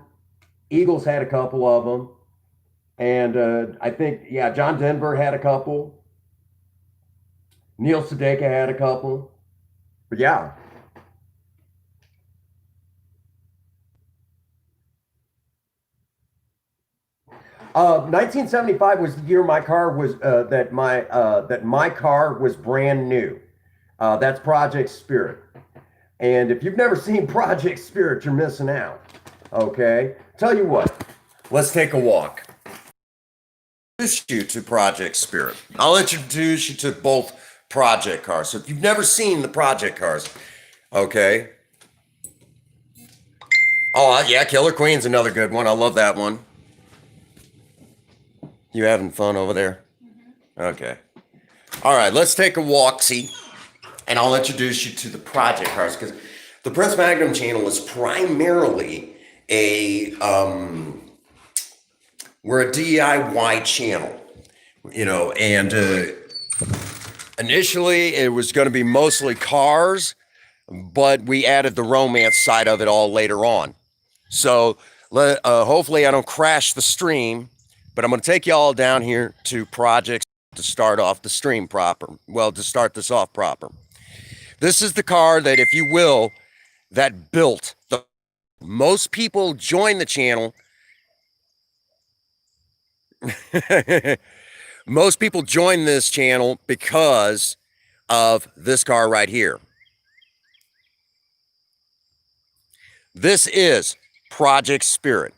Eagles had a couple of them. And I think, John Denver had a couple. Neil Sedaka had a couple. But yeah. 1975 was the year my car was that my car was brand new. That's Project Spirit. And if you've never seen Project Spirit, you're missing out. Okay? Tell you what, let's take a walk. Introduce you to Project Spirit. I'll introduce you to both project cars. So if you've never seen the project cars, okay? Oh, yeah, Killer Queen's another good one. I love that one. You having fun over there? Okay. All right, let's take a walk. See, and I'll introduce you to the project cars, because the Prince Magnum channel is primarily we're a DIY channel, and initially it was going to be mostly cars, but we added the romance side of it all later on. So hopefully I don't crash the stream, but I'm going to take you all down here to projects to start off the stream proper. Well, to start this off proper. This is the car that, if you will, that built the most people join the channel. Most people join this channel because of this car right here. This is Project Spirit,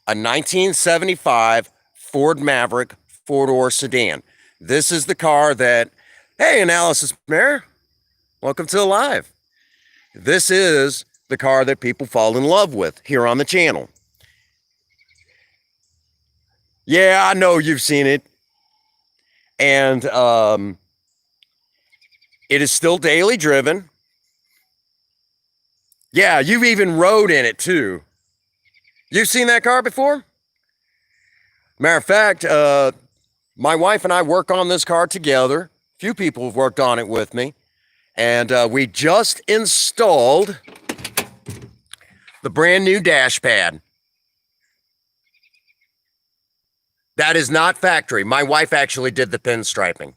a 1975 Ford Maverick four-door sedan. This is the car that, hey, Analysis Mayor, welcome to the live. This is the car that people fall in love with here on the channel. Yeah, I know you've seen it. And it is still daily driven. Yeah, you've even rode in it too. You've seen that car before? Matter of fact, my wife and I work on this car together. A few people have worked on it with me. And we just installed the brand new dash pad. That is not factory. My wife actually did the pinstriping.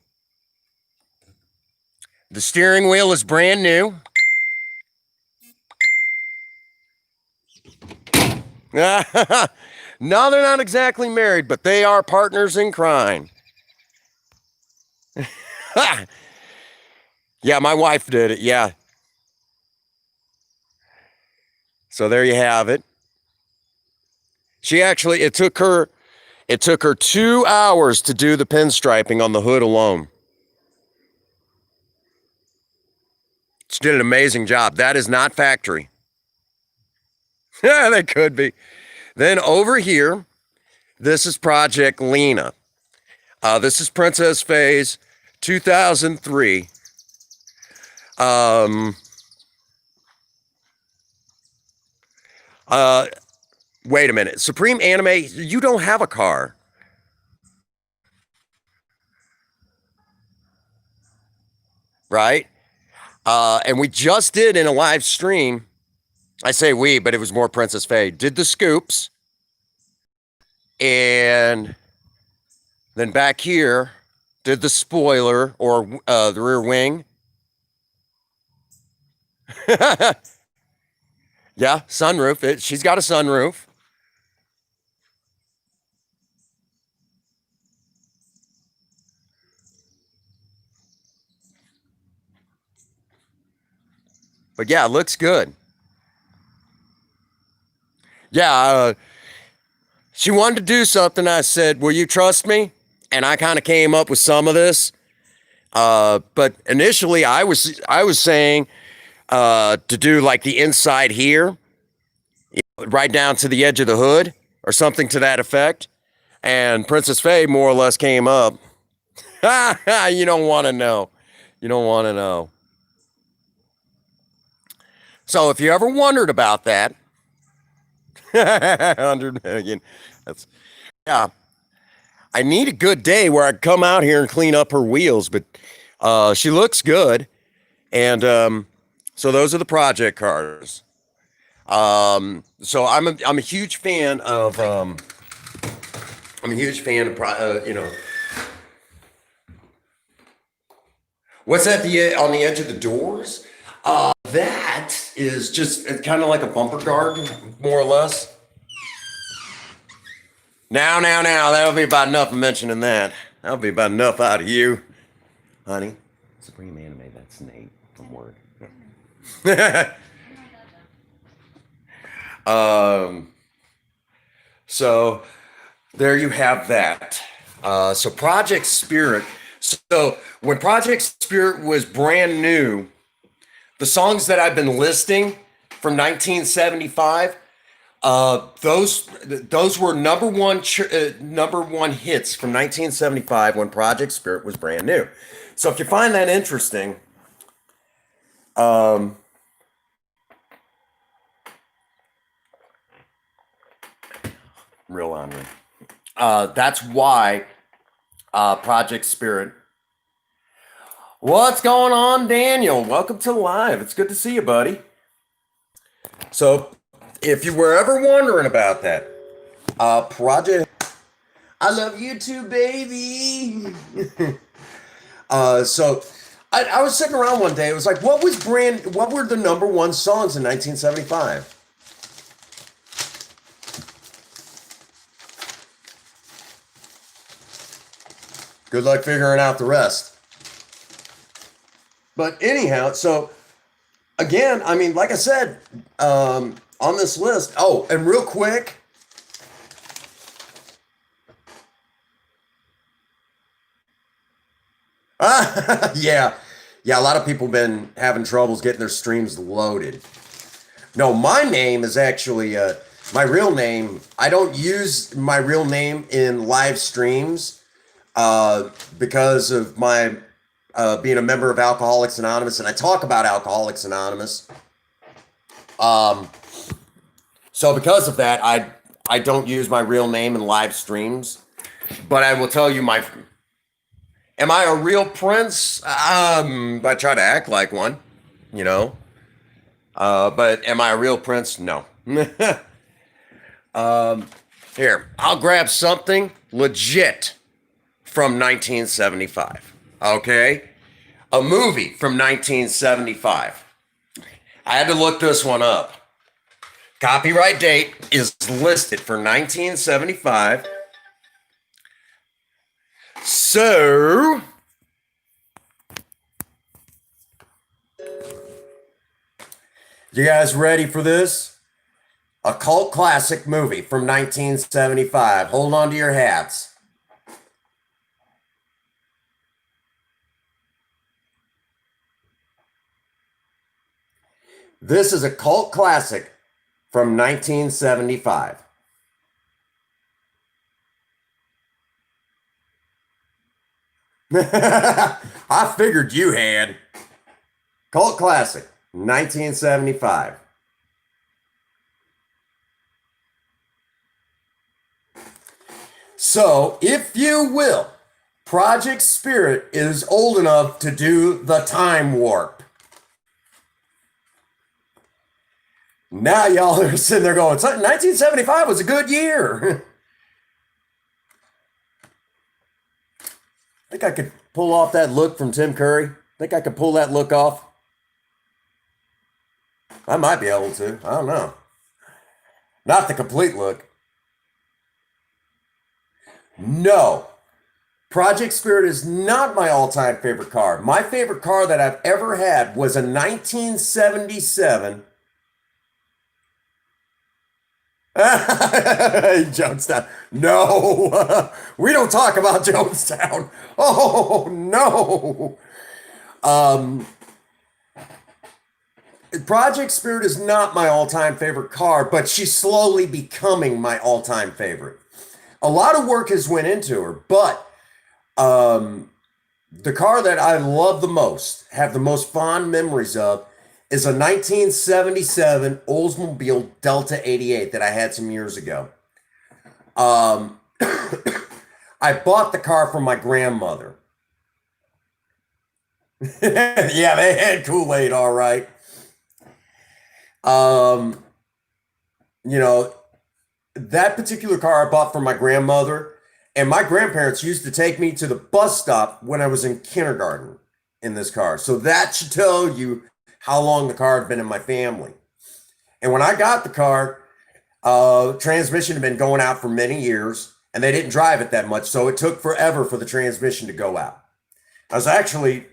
The steering wheel is brand new. No, they're not exactly married, but they are partners in crime. Yeah, my wife did it. Yeah. So there you have it. It took her 2 hours to do the pinstriping on the hood alone. She did an amazing job. That is not factory. Yeah, that could be. Then over here, this is Project Lena. This is Princess Phase 2003. Wait a minute. Supreme Anime, you don't have a car. Right? And we just did in a live stream. I say we, but it was more Princess Faye. Did the scoops. And then back here, did the spoiler or the rear wing. Yeah, sunroof. She's got a sunroof. But yeah, it looks good. Yeah, she wanted to do something. I said, will you trust me? And I kind of came up with some of this. But initially I was saying to do like the inside here, right down to the edge of the hood or something to that effect. And Princess Faye more or less came up. You don't want to know. You don't want to know. So if you ever wondered about that, 100 million. Yeah. I need a good day where I come out here and clean up her wheels, but she looks good. And so those are the project cars. So I'm a huge fan of what's that on the edge of the doors? That is just kind of like a bumper guard, more or less. Now, that'll be about enough of mentioning that. That'll be about enough out of you, honey. Supreme Anime, that's Nate from work. So there you have that. So Project Spirit. So when Project Spirit was brand new, the songs that I've been listing from 1975, those were number one hits from 1975 when Project Spirit was brand new. So if you find that interesting, Um, real on me. That's why Project Spirit. What's going on, Daniel? Welcome to live. It's good to see you, buddy. So, if you were ever wondering about that, Project, I love you too, baby. So I was sitting around one day. It was like, what were the number one songs in 1975? Good luck figuring out the rest. But anyhow, so again, I mean, like I said, on this list. Oh, and real quick. Yeah. Yeah, a lot of people been having troubles getting their streams loaded. No, my name is actually my real name. I don't use my real name in live streams because of my being a member of Alcoholics Anonymous, and I talk about Alcoholics Anonymous. So because of that, I don't use my real name in live streams. But I will tell you, am I a real prince? I try to act like one, you know. But am I a real prince? No. Here, I'll grab something legit from 1975. Okay? A movie from 1975. I had to look this one up. Copyright date is listed for 1975. So, you guys ready for this? A cult classic movie from 1975. Hold on to your hats. This is a cult classic from 1975. I figured you had. Cult classic, 1975. So, if you will, Project Spirit is old enough to do the time warp. Now y'all are sitting there going, 1975 was a good year. Think I could pull off that look from Tim Curry? Think I could pull that look off? I might be able to. I don't know. Not the complete look. No. Project Spirit is not my all-time favorite car. My favorite car that I've ever had was a 1977 Jonestown. No, we don't talk about Jonestown. Oh no. Project Spirit is not my all-time favorite car, but she's slowly becoming my all-time favorite. A lot of work has went into her, but the car that I love the most, have the most fond memories of, is a 1977 Oldsmobile Delta 88 that I had some years ago. I bought the car from my grandmother. Yeah, they had Kool-Aid, all right. You know, that particular car I bought from my grandmother, and my grandparents used to take me to the bus stop when I was in kindergarten in this car. So that should tell you how long the car had been in my family. And when I got the car, transmission had been going out for many years, and they didn't drive it that much, so it took forever for the transmission to go out. I was actually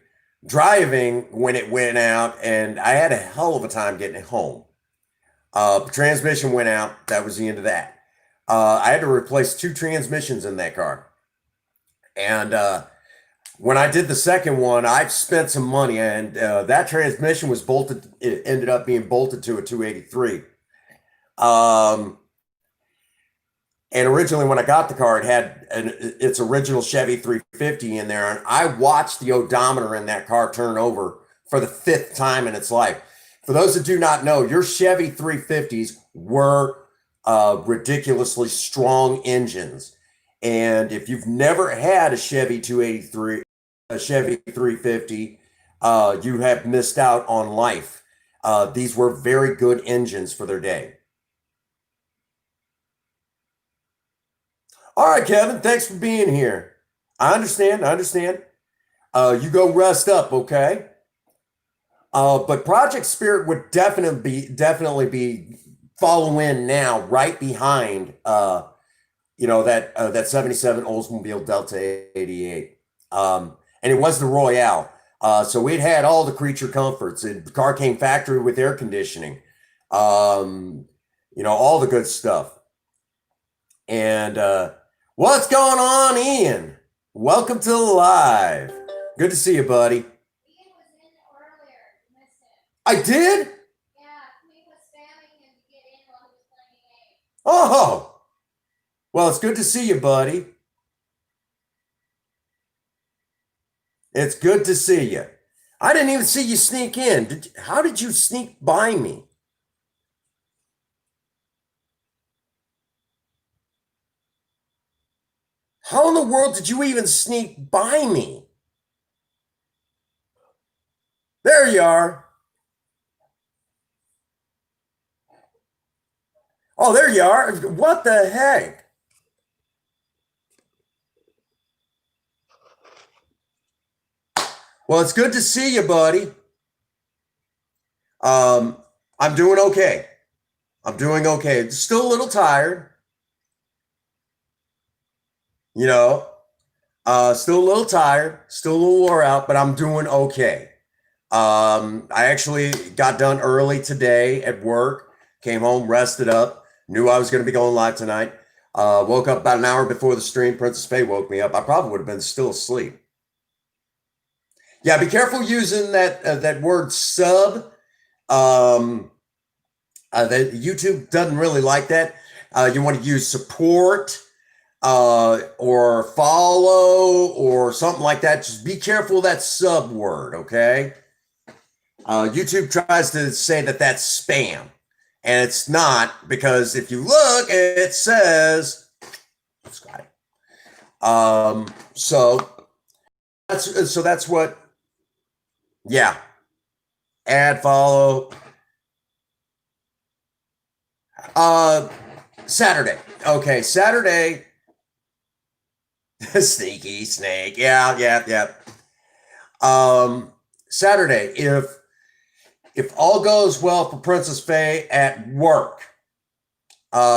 driving when it went out, and I had a hell of a time getting it home. Transmission went out. That was the end of that. I had to replace 2 transmissions in that car. And when I did the second one, I spent some money, and that transmission was bolted. It ended up being bolted to a 283. And originally, when I got the car, it had its original Chevy 350 in there, and I watched the odometer in that car turn over for the 5th time in its life. For those that do not know, your Chevy 350s were ridiculously strong engines. And if you've never had a Chevy 283, a Chevy 350, you have missed out on life. These were very good engines for their day. All right, Kevin, thanks for being here. I understand. You go rest up, okay? But Project Spirit would definitely be follow in now, right behind that 77 Oldsmobile Delta 88. And it was the Royale. So we'd had all the creature comforts. The car came factory with air conditioning. All the good stuff. And what's going on, Ian? Welcome to the live. Good to see you, buddy. Ian was in earlier. You missed him. I did? Yeah, he was spamming him to get in while he was playing a game. Oh, well, it's good to see you, buddy. It's good to see you. I didn't even see you sneak in. How did you sneak by me? How in the world did you even sneak by me? There you are. Oh, there you are. What the heck? Well, it's good to see you, buddy. I'm doing okay. Still a little tired. Still a little tired, still a little wore out, but I'm doing okay. I actually got done early today at work, came home, rested up, knew I was going to be going live tonight. Woke up about an hour before the stream. Princess Faye woke me up. I probably would have been still asleep. Yeah, be careful using that word sub. That YouTube doesn't really like that. You want to use support or follow or something like that. Just be careful of that sub word, okay? YouTube tries to say that that's spam, and it's not, because if you look, it says subscribe. So that's what. Yeah. Add, follow. Saturday. Okay, Saturday. Sneaky snake. Yeah. Saturday, if all goes well for Princess Faye at work,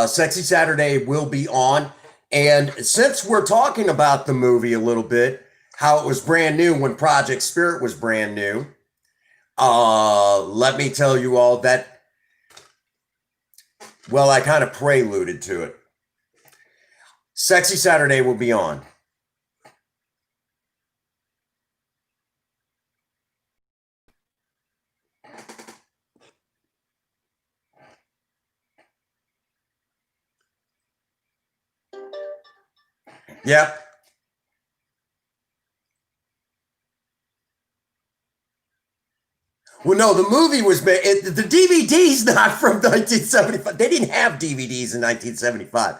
Sexy Saturday will be on. And since we're talking about the movie a little bit, how it was brand new when Project Spirit was brand new, let me tell you all that, well, I kind of preluded to it. Sexy Saturday will be on. Yep. Well, no, the movie was made. The DVD's not from 1975. They didn't have DVDs in 1975.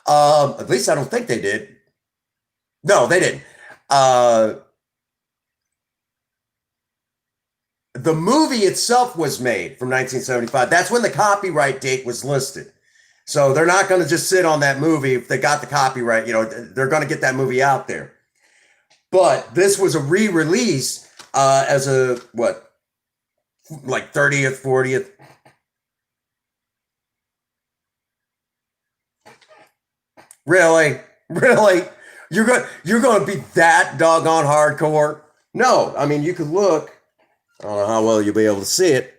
At least I don't think they did. No, they didn't. The movie itself was made from 1975. That's when the copyright date was listed. So they're not going to just sit on that movie if they got the copyright. They're going to get that movie out there. But this was a re-release as a, like 30th, 40th. Really? You're going to be that doggone hardcore? No, I mean, you could look. I don't know how well you'll be able to see it.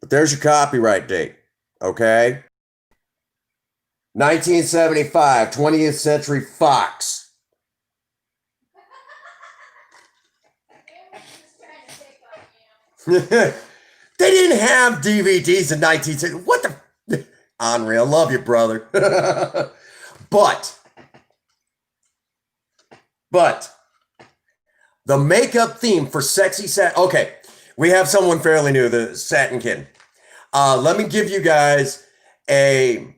But there's your copyright date, okay? 1975, 20th Century Fox. They didn't have DVDs in 1970. What the? Unreal. Love you, brother. But The makeup theme for Sexy Sat. Okay, we have someone fairly new, the Satin Kid. Let me give you guys a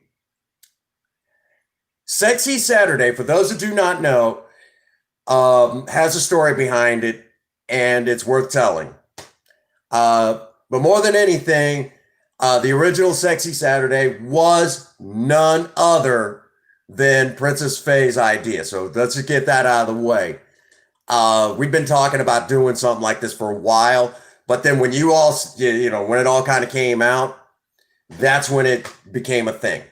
Sexy Saturday. For those who do not know, has a story behind it, and it's worth telling. But more than anything, the original Sexy Saturday was none other than Princess Faye's idea. So let's just get that out of the way. We've been talking about doing something like this for a while, but then when you all, when it all kind of came out, that's when it became a thing.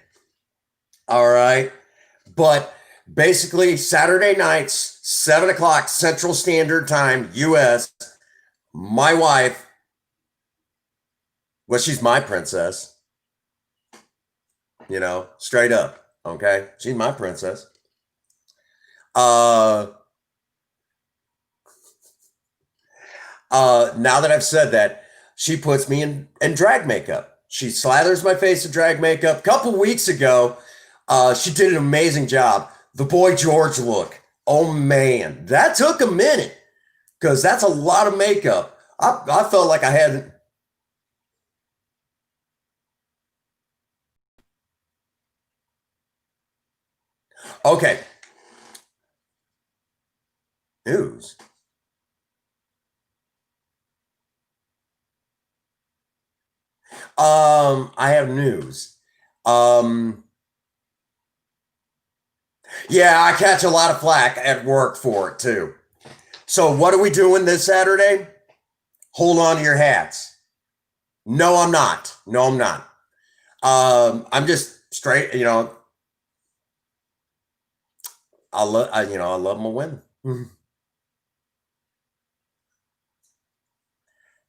All right. But basically, Saturday nights, 7 o'clock Central Standard Time, US, my wife, well, she's my princess, straight up. Okay. She's my princess. Now that I've said that, she puts me in drag makeup. She slathers my face in drag makeup. A couple weeks ago, she did an amazing job. The Boy George look. Oh man, that took a minute because that's a lot of makeup. I felt like I had. Okay. News. I have news. Yeah, I catch a lot of flack at work for it too. So what are we doing this Saturday? Hold on to your hats. No, I'm not. No, I'm not. I'm just straight, I love my women.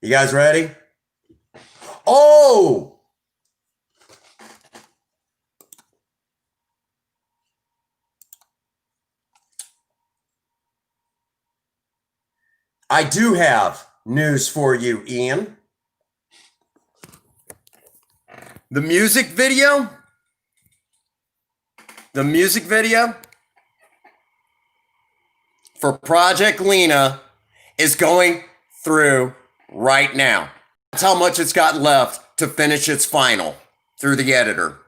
You guys ready? Oh! I do have news for you, Ian. The music video for Project Lena is going through right now. That's how much it's got left to finish its final through the editor.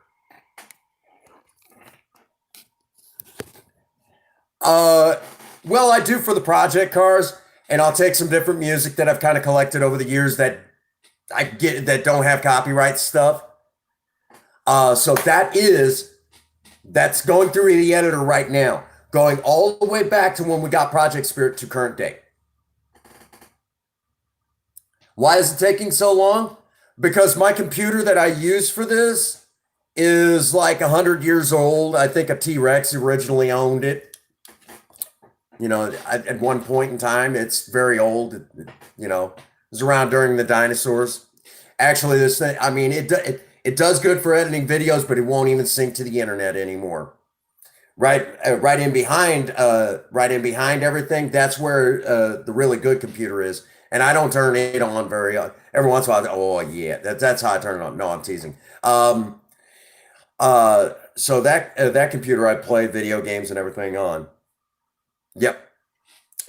Well, I do for the project cars, and I'll take some different music that I've kind of collected over the years that I get that don't have copyright stuff. So that's going through the editor right now, going all the way back to when we got Project Spirit to current day. Why is it taking so long? Because my computer that I use for this is like 100 years old. I think a T-Rex originally owned it. At one point in time, it's very old. It was around during the dinosaurs. Actually, this thing, I mean, it does good for editing videos, but it won't even sync to the internet anymore. Right in behind everything. That's where the really good computer is. And I don't turn it on every once in a while. Oh yeah, that's how I turn it on. No, I'm teasing. So that computer I play video games and everything on. Yep.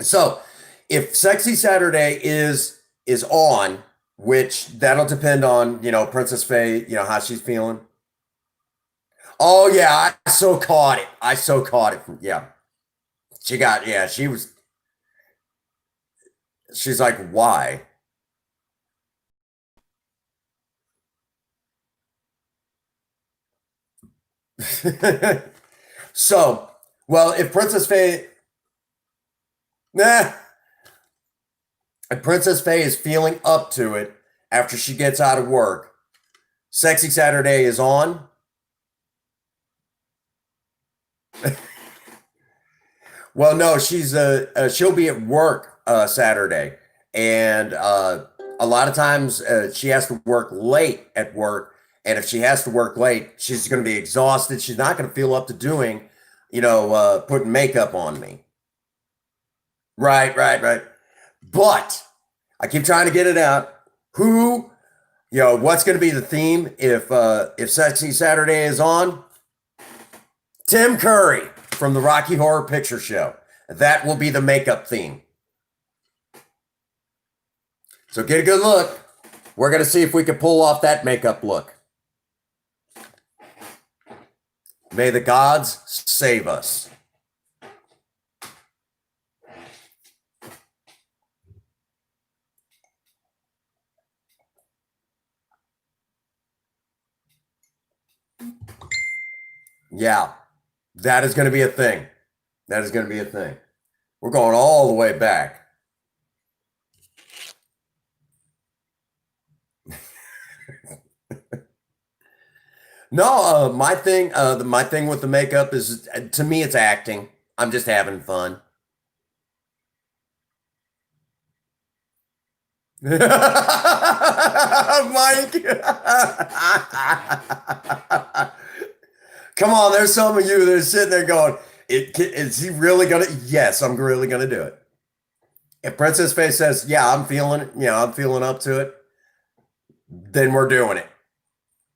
So if Sexy Saturday is on, which that'll depend on Princess Faye, how she's feeling. Oh yeah, I so caught it. Yeah, she's like, why? So, well, if Princess Faye is feeling up to it after she gets out of work, Sexy Saturday is on. Well, no, she'll be at work Saturday, and a lot of times she has to work late at work, and if she has to work late, she's going to be exhausted. She's not going to feel up to doing, putting makeup on me. Right. But I keep trying to get it out. What's going to be the theme if Sexy Saturday is on? Tim Curry from the Rocky Horror Picture Show. That will be the makeup theme. So get a good look. We're going to see if we can pull off that makeup look. May the gods save us. Yeah, that is going to be a thing. That is going to be a thing. We're going all the way back. No, my thing with the makeup is, to me, it's acting. I'm just having fun. Mike. Come on, there's some of you that are sitting there going, is he really gonna? Yes, I'm really gonna do it. If Princess Face says, yeah, I'm feeling it, I'm feeling up to it, then we're doing it.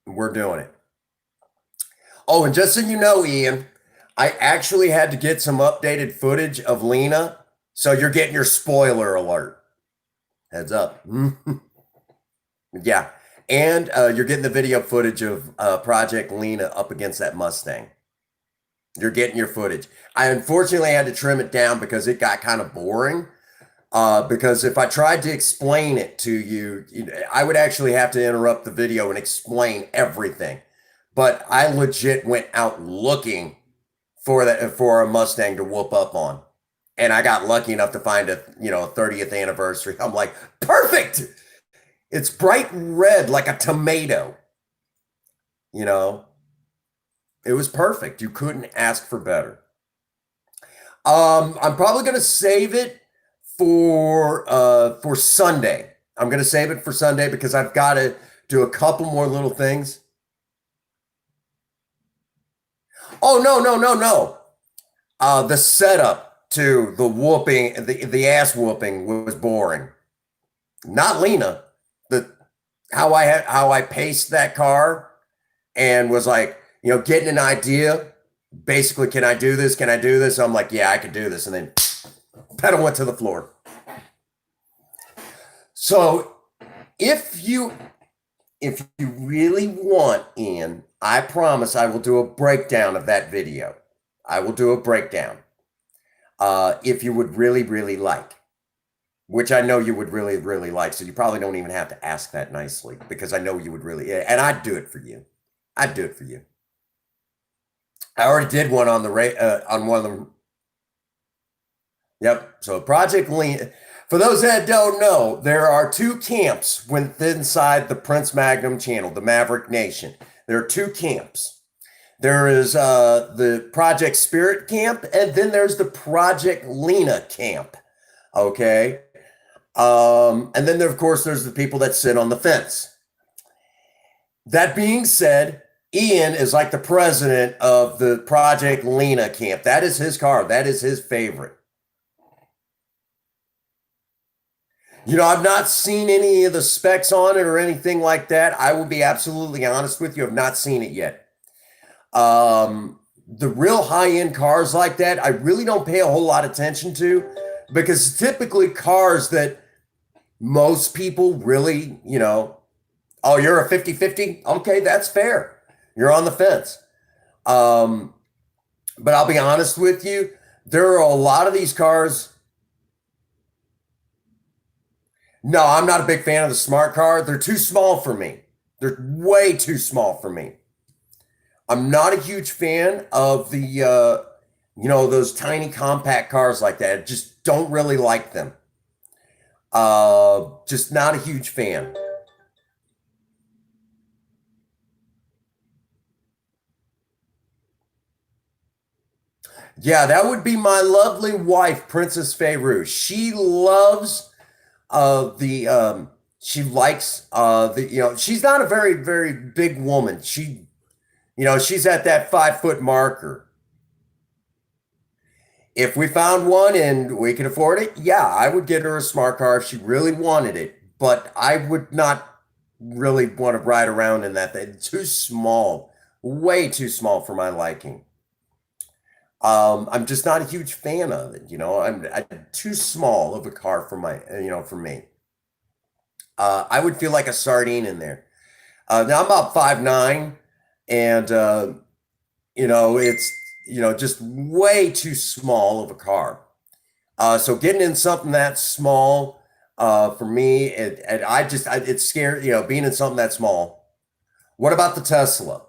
We're doing it. Oh, and just so you know, Ian, I actually had to get some updated footage of Lena. So you're getting your spoiler alert. Heads up. Yeah. And you're getting the video footage of Project Lena up against that Mustang. You're getting your footage. I unfortunately had to trim it down because it got kind of boring. Because if I tried to explain it to you, I would actually have to interrupt the video and explain everything. But I legit went out looking for a Mustang to whoop up on. And I got lucky enough to find a 30th anniversary. I'm like, perfect. It's bright red like a tomato. It was perfect. You couldn't ask for better. I'm probably going to save it for Sunday. I'm going to save it for Sunday because I've got to do a couple more little things. Oh, no. The setup to the whooping, the ass whooping was boring. Not Lena. How I paced that car and was like, getting an idea. Basically, can I do this? Can I do this? I'm like, yeah, I can do this. And then pedal went to the floor. So if you really want, Ian, I promise I will do a breakdown of that video. I will do a breakdown. If you would really, really like, which I know you would really, really like. So you probably don't even have to ask that nicely because I know you would really, and I'd do it for you. I'd do it for you. I already did one on on one of them. Yep. So Project Lena. For those that don't know, there are two camps inside the Prince Magnum channel, the Maverick Nation. There are two camps. There is the Project Spirit camp, and then there's the Project Lena camp. Okay. And then of course, there's the people that sit on the fence. That being said, Ian is like the president of the Project Lena camp. That is his car. That is his favorite. I've not seen any of the specs on it or anything like that. I will be absolutely honest with you. I've not seen it yet. The real high-end cars like that, I really don't pay a whole lot of attention to because typically cars that most people really, oh, you're a 50-50? Okay, that's fair. You're on the fence. But I'll be honest with you, there are a lot of these cars. No, I'm not a big fan of the smart car. They're too small for me. They're way too small for me. I'm not a huge fan of the, those tiny compact cars like that. I just don't really like them. Just not a huge fan. Yeah, that would be my lovely wife, Princess Feyru. She loves she likes she's not a very, very big woman. She's at that 5-foot marker. If we found one and we can afford it, yeah, I would get her a smart car if she really wanted it. But I would not really want to ride around in that thing. It's too small, way too small for my liking. I'm just not a huge fan of it. I'm too small of a car for for me. I would feel like a sardine in there. Now I'm about 5'9", and it's just way too small of a car. So getting in something that small, for me, it's scary. Being in something that small. What about the Tesla?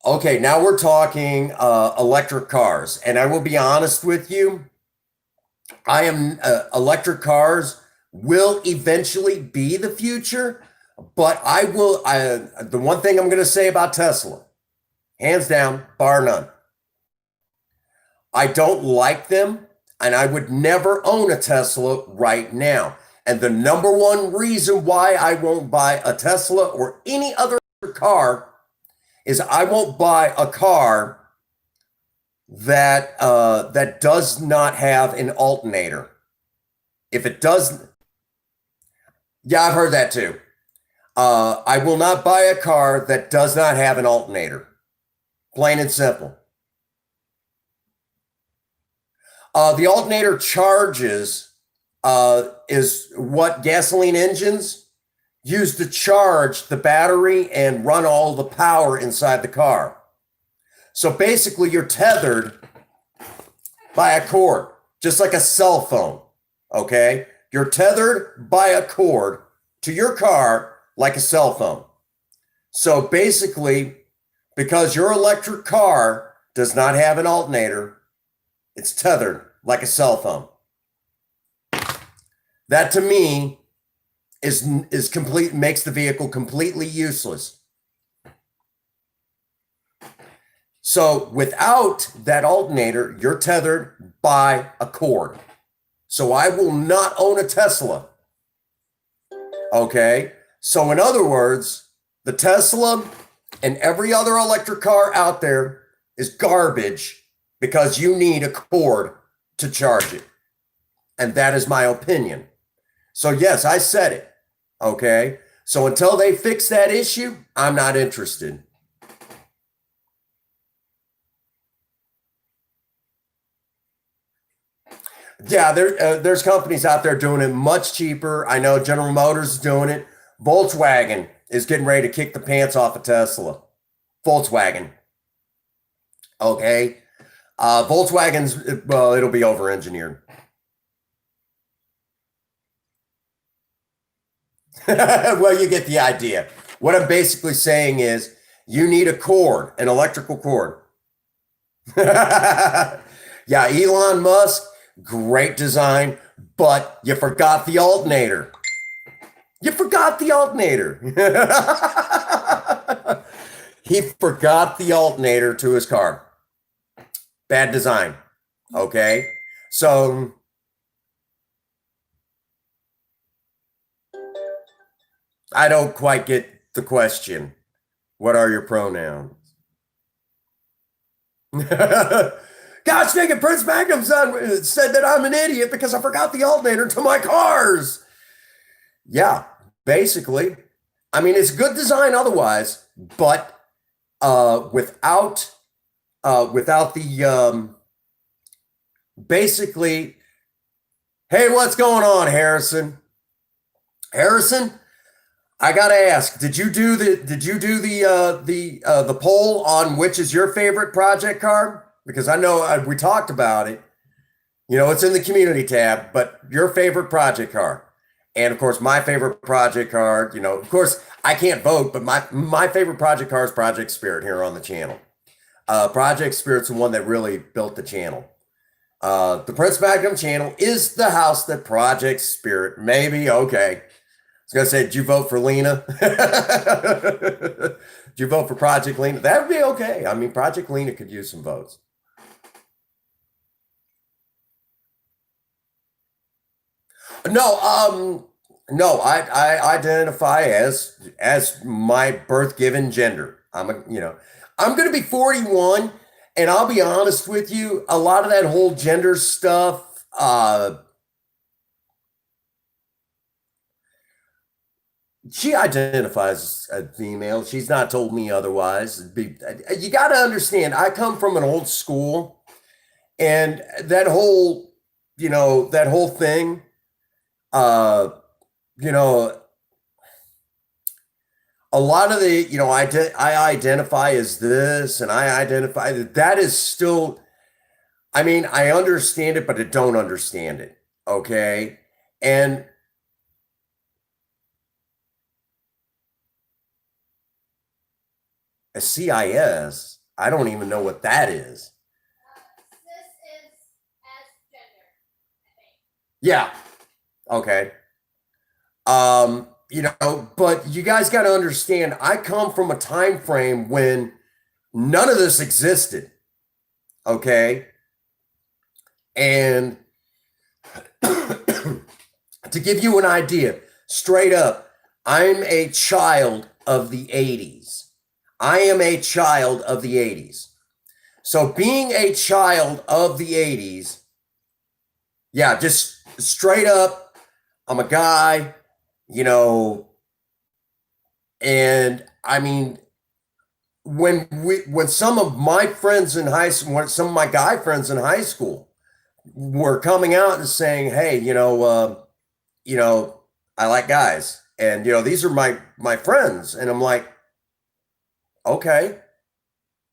Okay, now we're talking electric cars, and I will be honest with you. Electric cars will eventually be the future, but the one thing I'm going to say about Tesla, hands down, bar none, I don't like them, and I would never own a Tesla right now. And the number one reason why I won't buy a Tesla or any other car is I won't buy a car that does not have an alternator. If it does, yeah, I've heard that too. I will not buy a car that does not have an alternator. Plain and simple. The alternator charges is what gasoline engines use to charge the battery and run all the power inside the car. So basically, you're tethered by a cord, just like a cell phone. Okay? You're tethered by a cord to your car like a cell phone. So basically, because your electric car does not have an alternator, it's tethered like a cell phone. That to me is complete, makes the vehicle completely useless. So without that alternator, you're tethered by a cord. So I will not own a Tesla. Okay? So in other words, the Tesla and every other electric car out there is garbage because you need a cord to charge it. And that is my opinion. So yes, I said it. Okay? So until they fix that issue, I'm not interested. Yeah, there's companies out there doing it much cheaper. I know General Motors is doing it. Volkswagen is getting ready to kick the pants off of Tesla. Volkswagen. Okay. Volkswagen's, well, it'll be over-engineered. Well, you get the idea. What I'm basically saying is you need a cord, an electrical cord. Yeah, Elon Musk, great design, but you forgot the alternator. You forgot the alternator. He forgot the alternator to his car. Bad design. Okay? So I don't quite get the question. What are your pronouns? Gosh dang it, Prince Magnum son said that I'm an idiot because I forgot the alternator to my cars. Yeah, basically. I mean, it's good design otherwise, but without the basically, hey, what's going on, Harrison? Harrison, I gotta ask, did you do the poll on which is your favorite project car? Because I know we talked about it. It's in the community tab, but your favorite project car. And of course, my favorite project car, of course, I can't vote, but my favorite project car is Project Spirit here on the channel. Project Spirit's the one that really built the channel. The Prince Magnum channel is the house that Project Spirit, maybe, okay. I was going to say, did you vote for Lena? Did you vote for Project Lena? That would be okay. I mean, Project Lena could use some votes. No, I identify as my birth-given gender. I'm going to be 41, and I'll be honest with you, a lot of that whole gender stuff, she identifies as a female. She's not told me otherwise. You got to understand, I come from an old school, and that whole thing, you know, a lot of the, I identify as this and I identify that is still, I mean, I understand it, but I don't understand it. Okay. And a CIS, I don't even know what that is. This is as gender, I think. Yeah. Okay. But you guys got to understand, I come from a time frame when none of this existed. Okay. And to give you an idea, straight up, I'm a child of the 80s. I am a child of the 80s. So being a child of the 80s, yeah, just straight up, I'm a guy, and I mean, when some of my friends in high school, when some of my guy friends in high school were coming out and saying, "Hey, I like guys," and these are my friends, and I'm like, okay,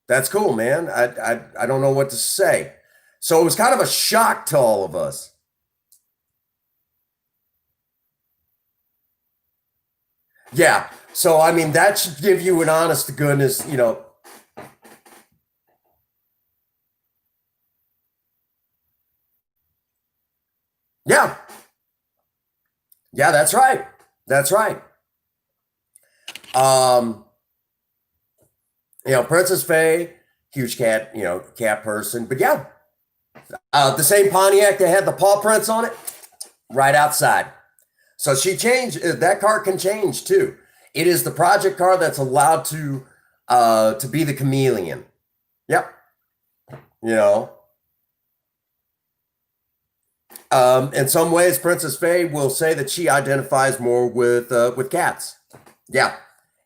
that's cool, man. I don't know what to say. So it was kind of a shock to all of us. Yeah. So I mean, that should give you an honest to goodness, yeah. Yeah, that's right. That's right. Um, Princess Faye, huge cat, cat person. But yeah, the same Pontiac that had the paw prints on it, right outside. So she changed. That car can change too. It is the project car that's allowed to be the chameleon. Yep. You know. In some ways, Princess Faye will say that she identifies more with cats. Yeah,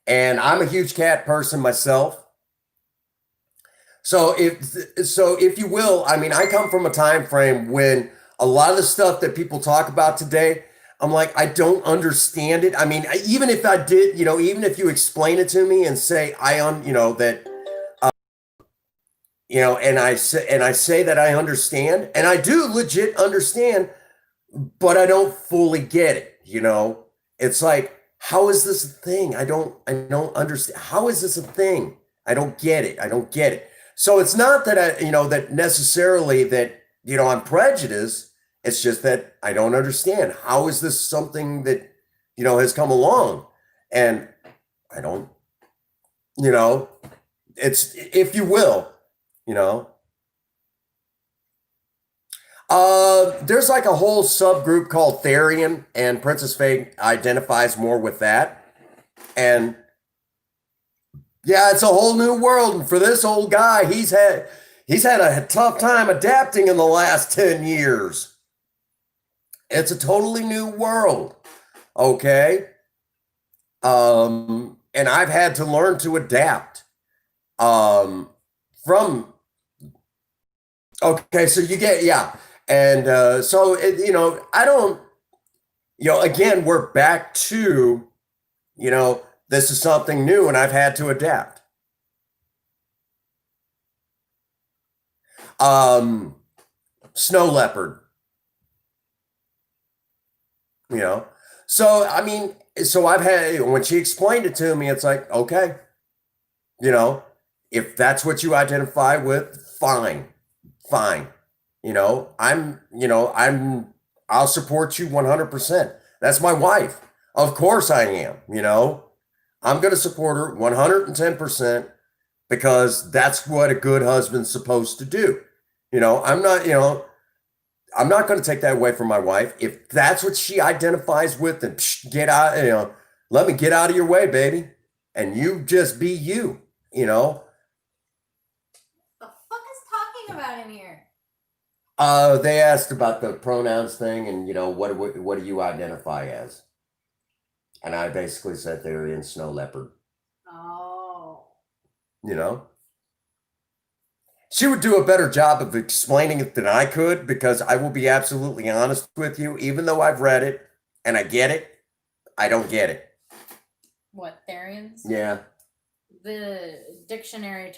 and I'm a huge cat person myself. So if you will, I mean, I come from a time frame when a lot of the stuff that people talk about today, I'm like, I don't understand it. I mean, even if I did, even if you explain it to me and say that, and I say that I understand, and I do legit understand, but I don't fully get it. It's like, how is this a thing? I don't understand. How is this a thing? I don't get it. I don't get it. So it's not that that necessarily that, I'm prejudiced. It's just that I don't understand. How is this something that, has come along? And I don't, it's, if you will, you know, there's like a whole subgroup called Therian, and Princess Faye identifies more with that. And yeah, it's a whole new world. And for this old guy, he's had a tough time adapting in the last 10 years. It's a totally new world. Okay. And I've had to learn to adapt. From Okay, so you get, yeah. And I don't, again, we're back to, this is something new and I've had to adapt. Snow leopard, you know. So I mean, so I've had, when she explained it to me, it's like, okay, you know, if that's what you identify with, fine, fine. I'll support you 100%. That's my wife. Of course I am, I'm going to support her 110% because that's what a good husband's supposed to do. I'm not going to take that away from my wife. If that's what she identifies with, then get out, let me get out of your way, baby. And you just be you, The fuck is talking about in here? They asked about the pronouns thing and, what do you identify as? And I basically said they're in snow leopard, Oh. you know? She would do a better job of explaining it than I could because I will be absolutely honest with you, even though I've read it and I get it, I don't get it. What, Therians? Yeah. The dictionary,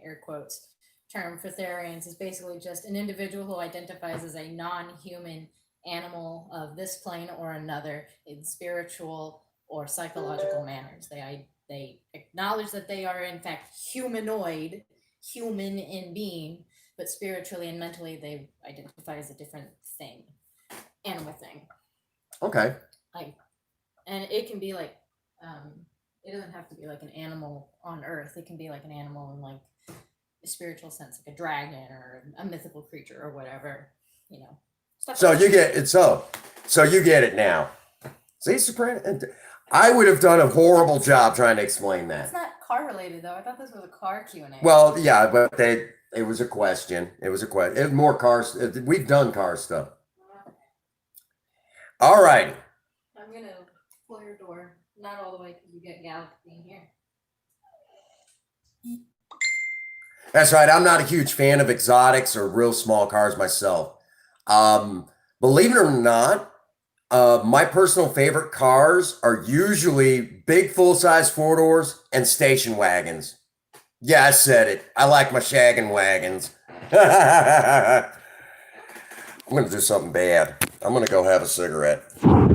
air quotes, term for Therians is basically just an individual who identifies as a non-human animal of this plane or another in spiritual or psychological manners. They acknowledge that they are in fact humanoid, human in being, but spiritually and mentally they identify as a different thing, animal thing. Okay. And it can be like, it doesn't have to be like an animal on Earth. It can be like an animal in like a spiritual sense, like a dragon or a mythical creature or whatever, you know. So you get it. So you get it now. See, Soprano. I would have done a horrible job trying to explain that. It's not car related though. I thought this was a car Q&A. Well, yeah, but it was a question. It was a question. It was more cars. We've done car stuff. All righty. I'm gonna pull your door, not all the way because you get Galaxy in here. That's right. I'm not a huge fan of exotics or real small cars myself. Believe it or not, my personal favorite cars are usually big full-size four-doors and station wagons. Yeah, I said it. I like my shaggin' wagons. I'm going to do something bad. I'm going to go have a cigarette. I love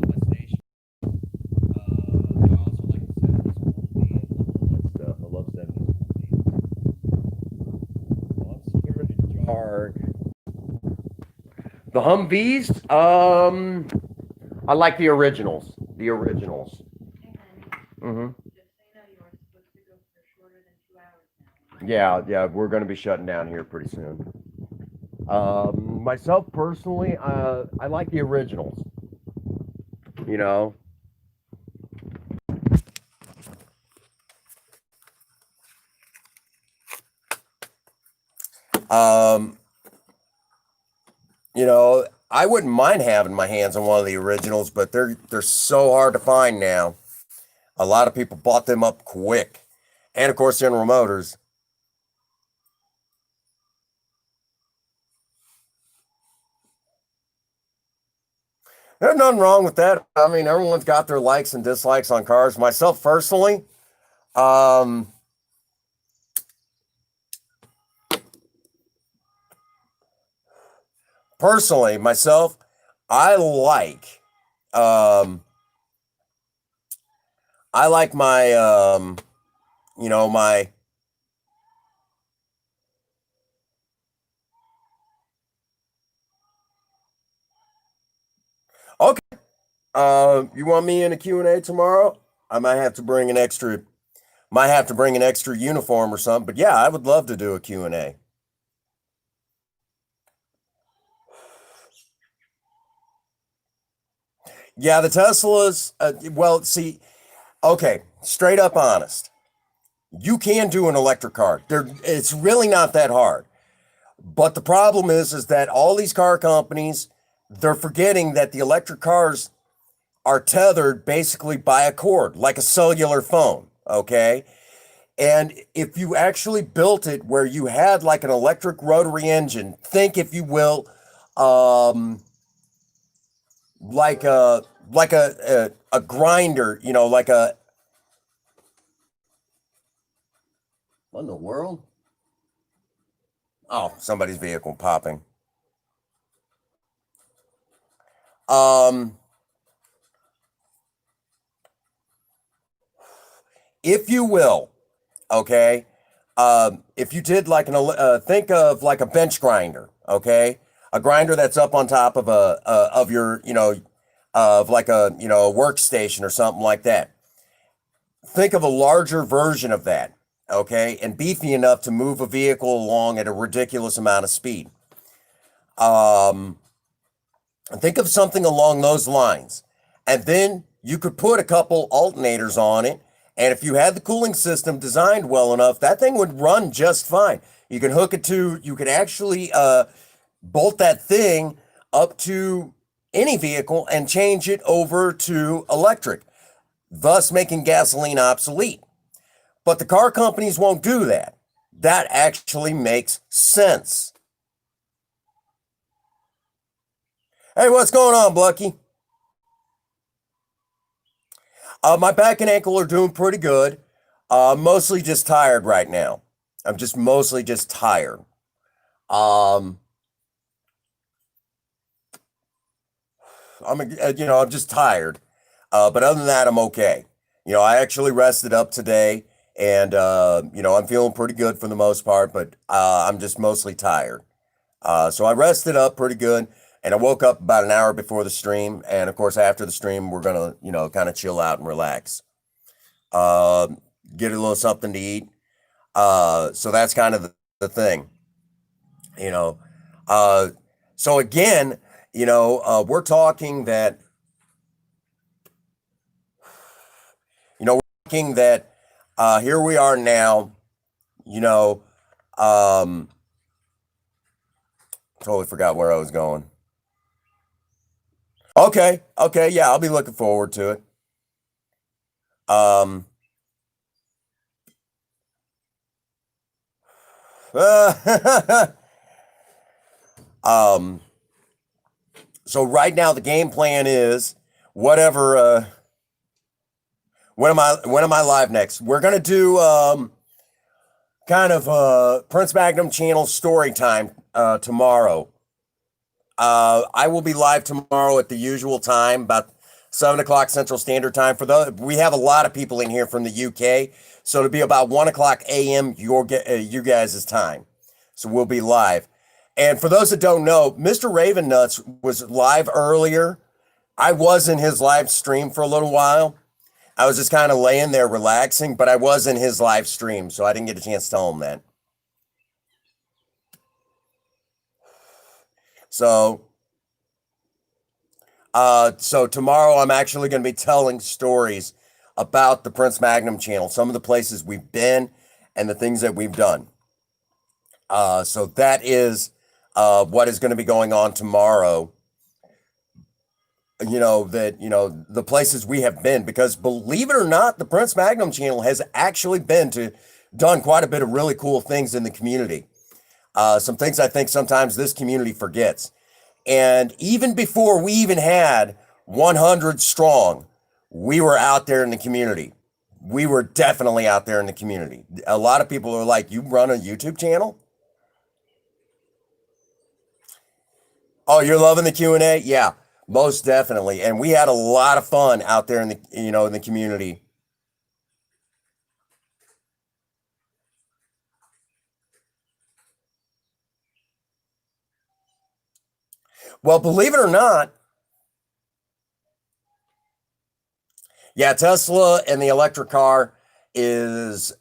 my station. I also like the 70s stuff. I love 70s. Well, I'm scared of the dark. The Humvees, I like the originals. The originals. Mm-hmm. Yeah, we're going to be shutting down here pretty soon. Myself personally, I like the originals. You know. You know, I wouldn't mind having my hands on one of the originals, but they're so hard to find now. A lot of people bought them up quick. And of course, General Motors. There's nothing wrong with that. I mean, everyone's got their likes and dislikes on cars. Myself personally, I like my you know, my okay. You want me in a Q&A tomorrow? I might have to bring an extra uniform or something, but yeah, I would love to do a Q&A. Yeah, the Teslas, well, see, okay, straight up honest. You can do an electric car. It's really not that hard. But the problem is that all these car companies, they're forgetting that the electric cars are tethered basically by a cord, like a cellular phone, okay? And if you actually built it where you had like an electric rotary engine, think, if you will, like a grinder, you know, like a, what in the world? Oh, somebody's vehicle popping. If you will, okay, if you did like think of like a bench grinder, okay, a grinder that's up on top of of your, you know, of like a, you know, a workstation or something like that. Think of a larger version of that, okay, and beefy enough to move a vehicle along at a ridiculous amount of speed. Think of something along those lines, and then you could put a couple alternators on it, and if you had the cooling system designed well enough, that thing would run just fine. You can hook it to, you could actually bolt that thing up to any vehicle and change it over to electric, thus making gasoline obsolete. But the car companies won't do that. That actually makes sense. Hey, what's going on, Blucky? My back and ankle are doing pretty good. Mostly just tired right now. I'm just mostly just tired. Um, I'm just tired. But other than that, I'm okay. I actually rested up today, and I'm feeling pretty good for the most part. But I'm just mostly tired. So I rested up pretty good, and I woke up about an hour before the stream. And of course, after the stream, we're gonna, kind of chill out and relax. Uh, get a little something to eat. So that's kind of the thing, you know. Uh, so again, we're talking that, we're talking that here we are now, you know, um, totally forgot where I was going. Okay, yeah, I'll be looking forward to it. Um, um, so right now the game plan is whatever. When am I live next? We're gonna do kind of Prince Magnum channel story time tomorrow. I will be live tomorrow at the usual time, about 7 o'clock Central Standard Time. We have a lot of people in here from the UK, so it'll be about 1 o'clock a.m. You guys' time. So we'll be live. And for those that don't know, Mr. Raven Nuts was live earlier. I was in his live stream for a little while. I was just kind of laying there relaxing, but I was in his live stream, so I didn't get a chance to tell him that. So tomorrow I'm actually going to be telling stories about the Prince Magnum channel, some of the places we've been and the things that we've done. So that is what is going to be going on tomorrow. The places we have been, because believe it or not, the Prince Magnum channel has actually done quite a bit of really cool things in the community. Some things I think sometimes this community forgets. And even before we even had 100 strong, we were out there in the community. We were definitely out there in the community. A lot of people are like, "You run a YouTube channel?" Oh, you're loving the Q&A? Yeah, most definitely. And we had a lot of fun out there in the community. Well, believe it or not, yeah, Tesla and the electric car is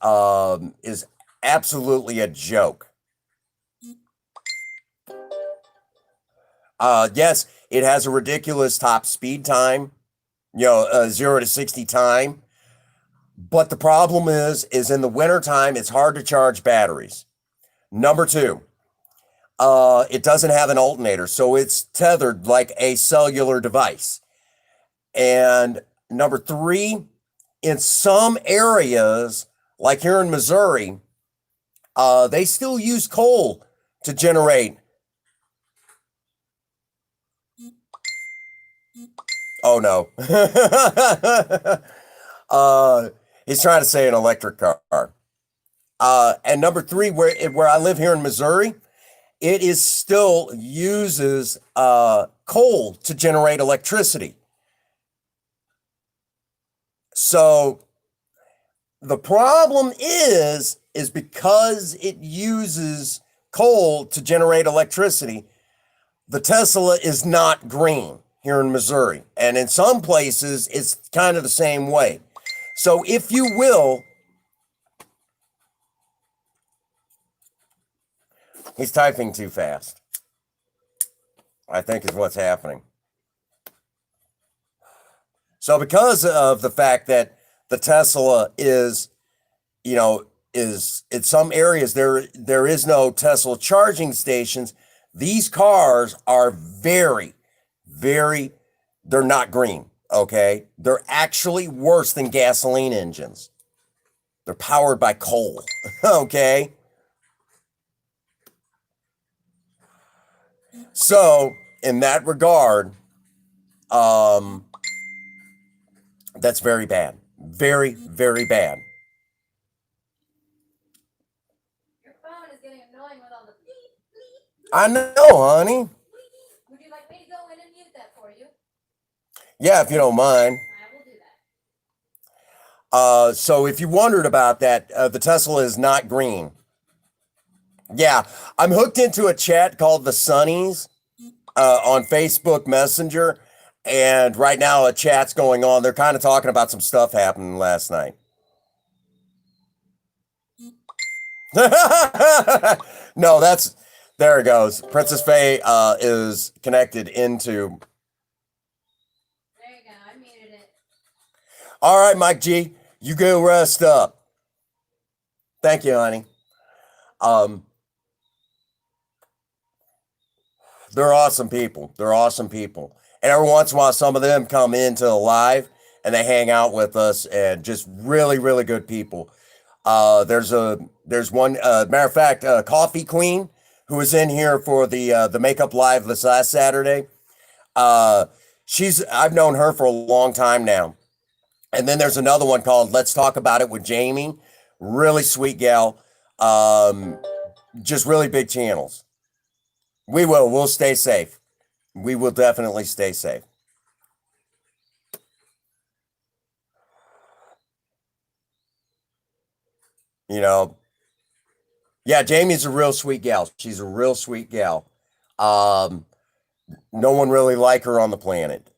absolutely a joke. Yes, it has a ridiculous top speed time, 0 to 60 time. But the problem is in the wintertime, it's hard to charge batteries. Number two, it doesn't have an alternator, so it's tethered like a cellular device. And number three, in some areas, like here in Missouri, they still use coal to generate. Oh no. He's trying to say an electric car. And number three, where I live here in Missouri, it is still uses coal to generate electricity. So the problem is because it uses coal to generate electricity, the Tesla is not green here in Missouri. And in some places, it's kind of the same way. So if you will, he's typing too fast, I think is what's happening. So because of the fact that the Tesla is in some areas there is no Tesla charging stations, these cars are very, very, they're not green, okay? They're actually worse than gasoline engines. They're powered by coal, okay? So in that regard, that's very bad. Very, very bad. Your phone is getting annoying with all the bleep, bleep. I know, honey. Would you like me to go in and mute that for you? Yeah, if you don't mind. I will do that. So if you wondered about that, the Tesla is not green. Yeah, I'm hooked into a chat called the Sunnies on Facebook Messenger, and right now a chat's going on. They're kind of talking about some stuff happening last night. No, there it goes. Princess Faye is connected into. There you go. I muted it. All right, Mike G, you go rest up. Thank you, honey. They're awesome people. They're awesome people. And every once in a while, some of them come into the live and they hang out with us, and just really, really good people. There's one, matter of fact, Coffee Queen, who was in here for the makeup live this last Saturday. I've known her for a long time now. And then there's another one called Let's Talk About It with Jamie. Really sweet gal. Just really big channels. We'll stay safe. We will definitely stay safe. You know, yeah, Jamie's a real sweet gal. She's a real sweet gal. No one really like her on the planet.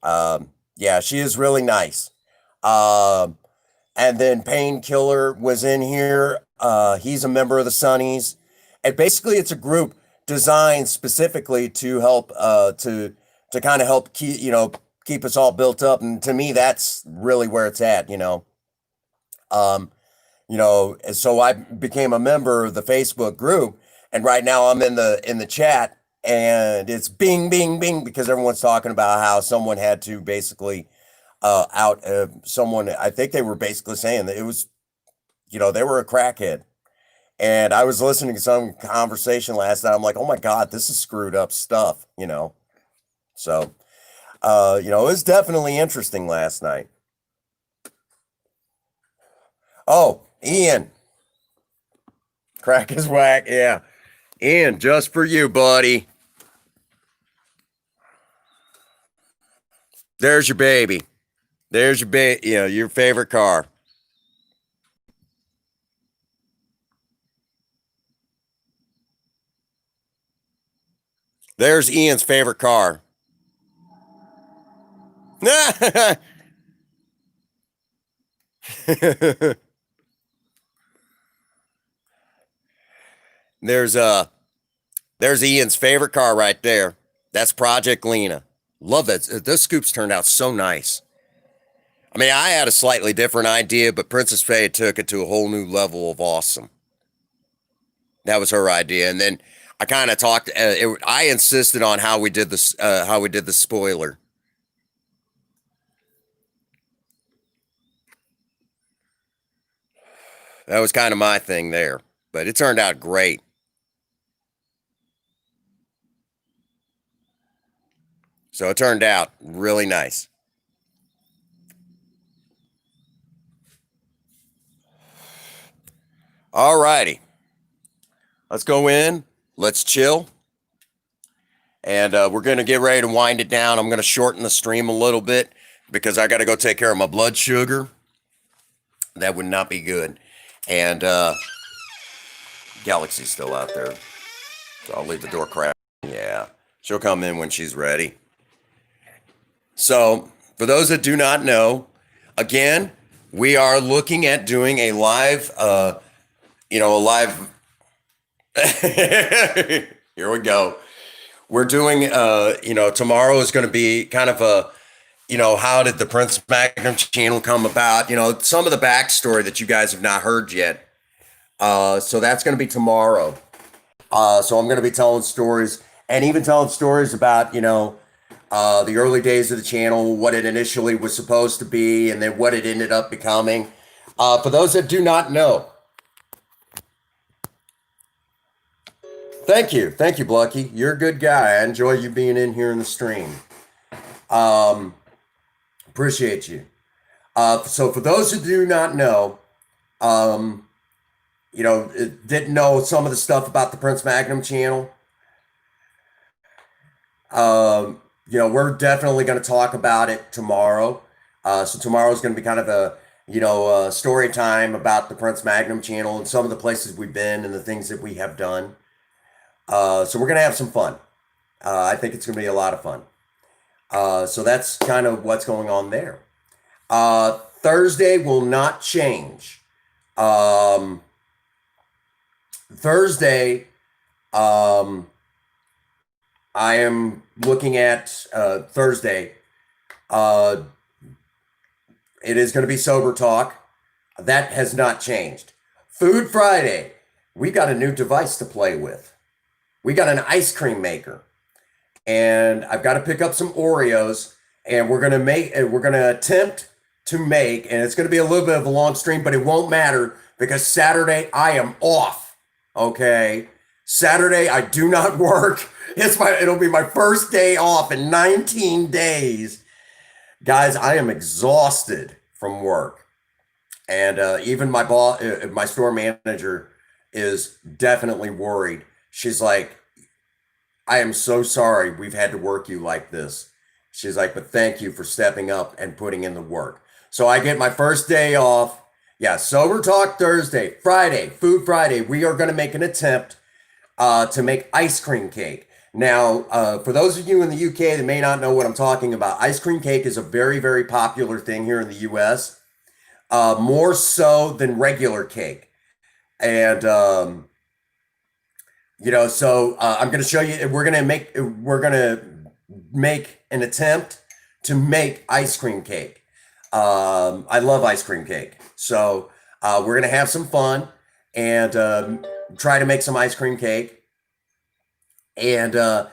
Yeah, she is really nice. And then Painkiller was in here. He's a member of the Sunnies. And basically it's a group designed specifically to help to kind of help keep us all built up. And to me, that's really where it's at, so I became a member of the Facebook group, and right now I'm in the chat, and it's bing, bing, bing, because everyone's talking about how someone had to basically out someone. I think they were basically saying that it was, they were a crackhead. And I was listening to some conversation last night. I'm like, oh my God, this is screwed up stuff, So, it was definitely interesting last night. Oh, Ian. Crack is whack. Yeah. Ian, just for you, buddy. There's your baby. There's your your favorite car. There's Ian's favorite car. There's Ian's favorite car right there. That's Project Lena. Love that. Those scoops turned out so nice. I mean, I had a slightly different idea, but Princess Faye took it to a whole new level of awesome. That was her idea, and then I kind of talked. I insisted on how we did this. How we did the spoiler. That was kind of my thing there, but it turned out great. So it turned out really nice. All righty. Let's go in. Let's chill. And we're going to get ready to wind it down. I'm going to shorten the stream a little bit because I got to go take care of my blood sugar. That would not be good. And Galaxy's still out there. So I'll leave the door cracked. Yeah. She'll come in when she's ready. So for those that do not know, again, we are looking at doing a live, here we go. We're doing, tomorrow is going to be kind of a, how did the Prince Magnum channel come about? Some of the backstory that you guys have not heard yet. So that's going to be tomorrow. So I'm going to be telling stories, and even telling stories about, the early days of the channel, what it initially was supposed to be, and then what it ended up becoming. For those that do not know, Thank you, Blucky. You're a good guy. I enjoy you being in here in the stream. Appreciate you. So for those who do not know, didn't know some of the stuff about the Prince Magnum channel. We're definitely going to talk about it tomorrow. So tomorrow is going to be kind of a story time about the Prince Magnum channel and some of the places we've been and the things that we have done. So we're going to have some fun. I think it's going to be a lot of fun. So that's kind of what's going on there. Thursday will not change. Thursday, I am looking at Thursday. It is going to be sober talk. That has not changed. Food Friday, we got a new device to play with. We got an ice cream maker, and I've got to pick up some Oreos, and we're going to attempt to make, and it's going to be a little bit of a long stream, but it won't matter because Saturday I am off. Okay. Saturday I do not work. It'll be my first day off in 19 days. Guys, I am exhausted from work. And even my boss, my store manager is definitely worried. She's like, I am so sorry we've had to work you like this. She's like, but thank you for stepping up and putting in the work. So I get my first day off. Yeah, Sober Talk Thursday. Friday, Food Friday, we are going to make an attempt to make ice cream cake. Now, for those of you in the UK that may not know what I'm talking about, ice cream cake is a very, very popular thing here in the US, more so than regular cake. And, I'm going to show you, we're going to make an attempt to make ice cream cake. I love ice cream cake. So we're going to have some fun and try to make some ice cream cake. And so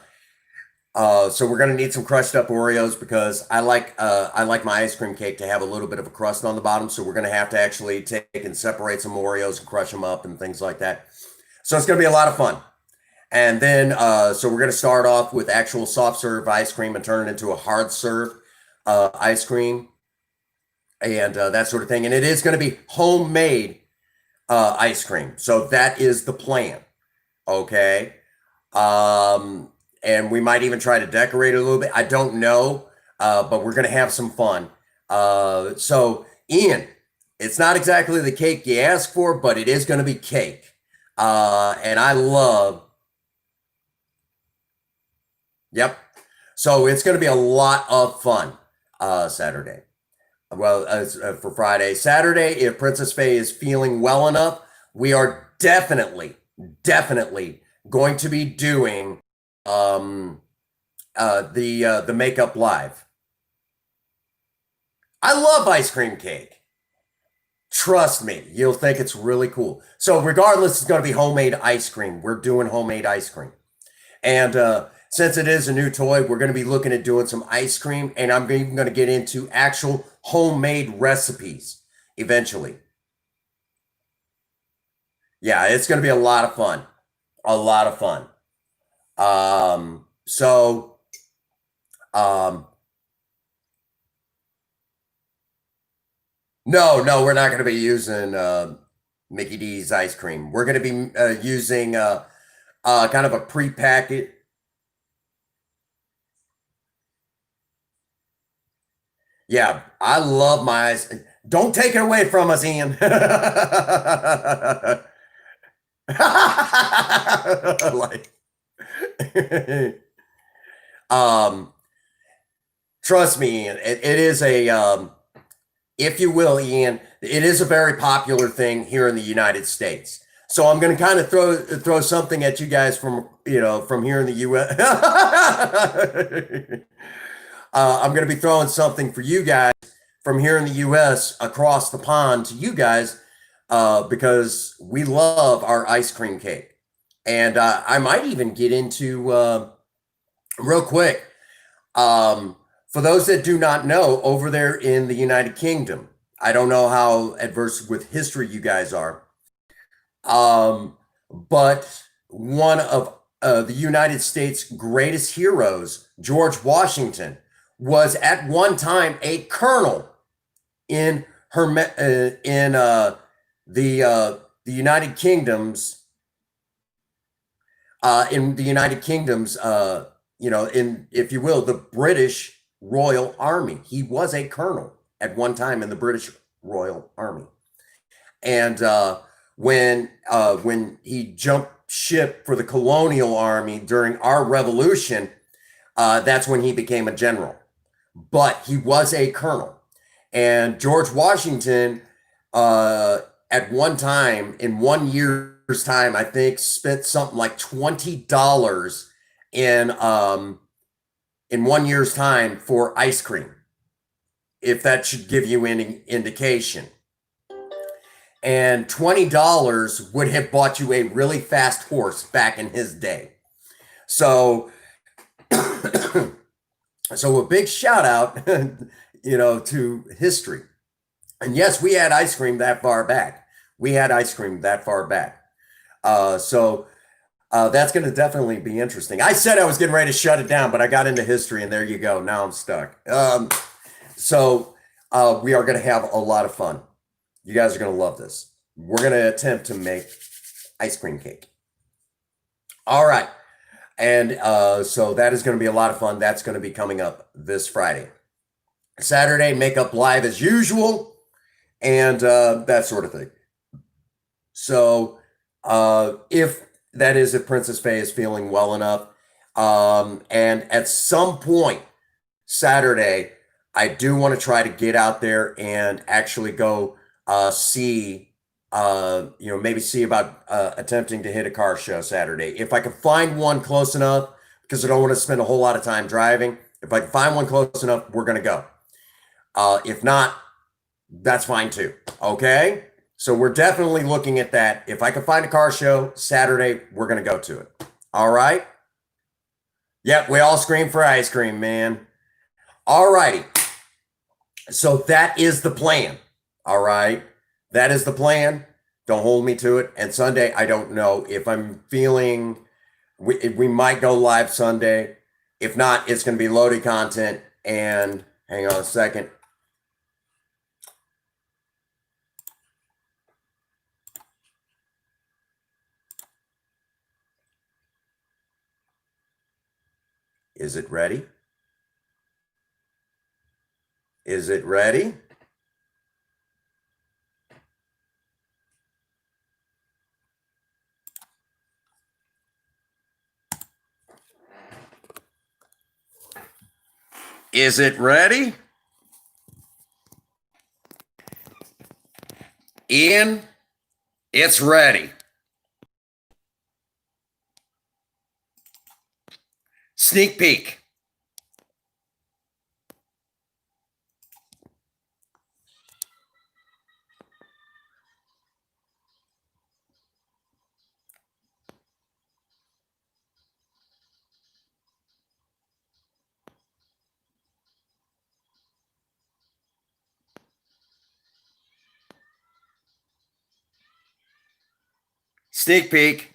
we're going to need some crushed up Oreos because I like my ice cream cake to have a little bit of a crust on the bottom. So we're going to have to actually take and separate some Oreos and crush them up and things like that. So it's going to be a lot of fun. And then, so we're going to start off with actual soft serve ice cream and turn it into a hard serve ice cream and that sort of thing. And it is going to be homemade ice cream. So that is the plan. Okay. And we might even try to decorate it a little bit. I don't know, but we're going to have some fun. So Ian, it's not exactly the cake you asked for, but it is going to be cake. And I love, yep. So it's going to be a lot of fun, Saturday. Well, for Friday, Saturday, if Princess Faye is feeling well enough, we are definitely going to be doing the makeup live. I love ice cream cake. Trust me, you'll think it's really cool. So regardless, it's going to be homemade ice cream. We're doing homemade ice cream. And since it is a new toy, we're going to be looking at doing some ice cream, and I'm even going to get into actual homemade recipes eventually. Yeah, it's going to be a lot of fun. A lot of fun. No, we're not going to be using Mickey D's ice cream. We're going to be using kind of a pre-packet. Yeah, I love my ice. Don't take it away from us, Ian. Like, trust me, Ian. It is a, if you will, Ian, it is a very popular thing here in the United States. So I'm going to kind of throw something at you guys from here in the U.S. I'm going to be throwing something for you guys from here in the U.S. across the pond to you guys because we love our ice cream cake. And I might even get into, real quick, for those that do not know, over there in the United Kingdom, I don't know how adverse with history you guys are, but one of the United States' greatest heroes, George Washington, was at one time a colonel in the United Kingdom's in, if you will, the British Royal Army. He was a colonel at one time in the British Royal Army, and when he jumped ship for the colonial army during our revolution, that's when he became a general. But he was a colonel, and George Washington, at one time, in 1 year's time, I think spent something like $20 in 1 year's time for ice cream, if that should give you any indication. And $20 would have bought you a really fast horse back in his day. So, so a big shout out, to history. And yes, we had ice cream that far back. So that's going to definitely be interesting. I said I was getting ready to shut it down, but I got into history, and there you go. Now I'm stuck. So we are going to have a lot of fun. You guys are going to love this. We're going to attempt to make ice cream cake. All right. And so that is going to be a lot of fun. That's going to be coming up this Friday. Saturday, makeup live as usual, and that sort of thing. So if Princess Faye is feeling well enough, and at some point Saturday, I do want to try to get out there and actually go see about attempting to hit a car show Saturday. If I can find one close enough, because I don't want to spend a whole lot of time driving. If I can find one close enough, we're going to go. If not, that's fine too. Okay. So we're definitely looking at that. If I can find a car show Saturday, we're going to go to it. All right. Yep. We all scream for ice cream, man. All righty. So that is the plan. All right. That is the plan. Don't hold me to it. And Sunday, I don't know if I'm feeling, we might go live Sunday. If not, it's going to be loaded content. And hang on a second. Is it ready? Is it ready? Is it ready? Ian, it's ready. Sneak peek. Sneak peek.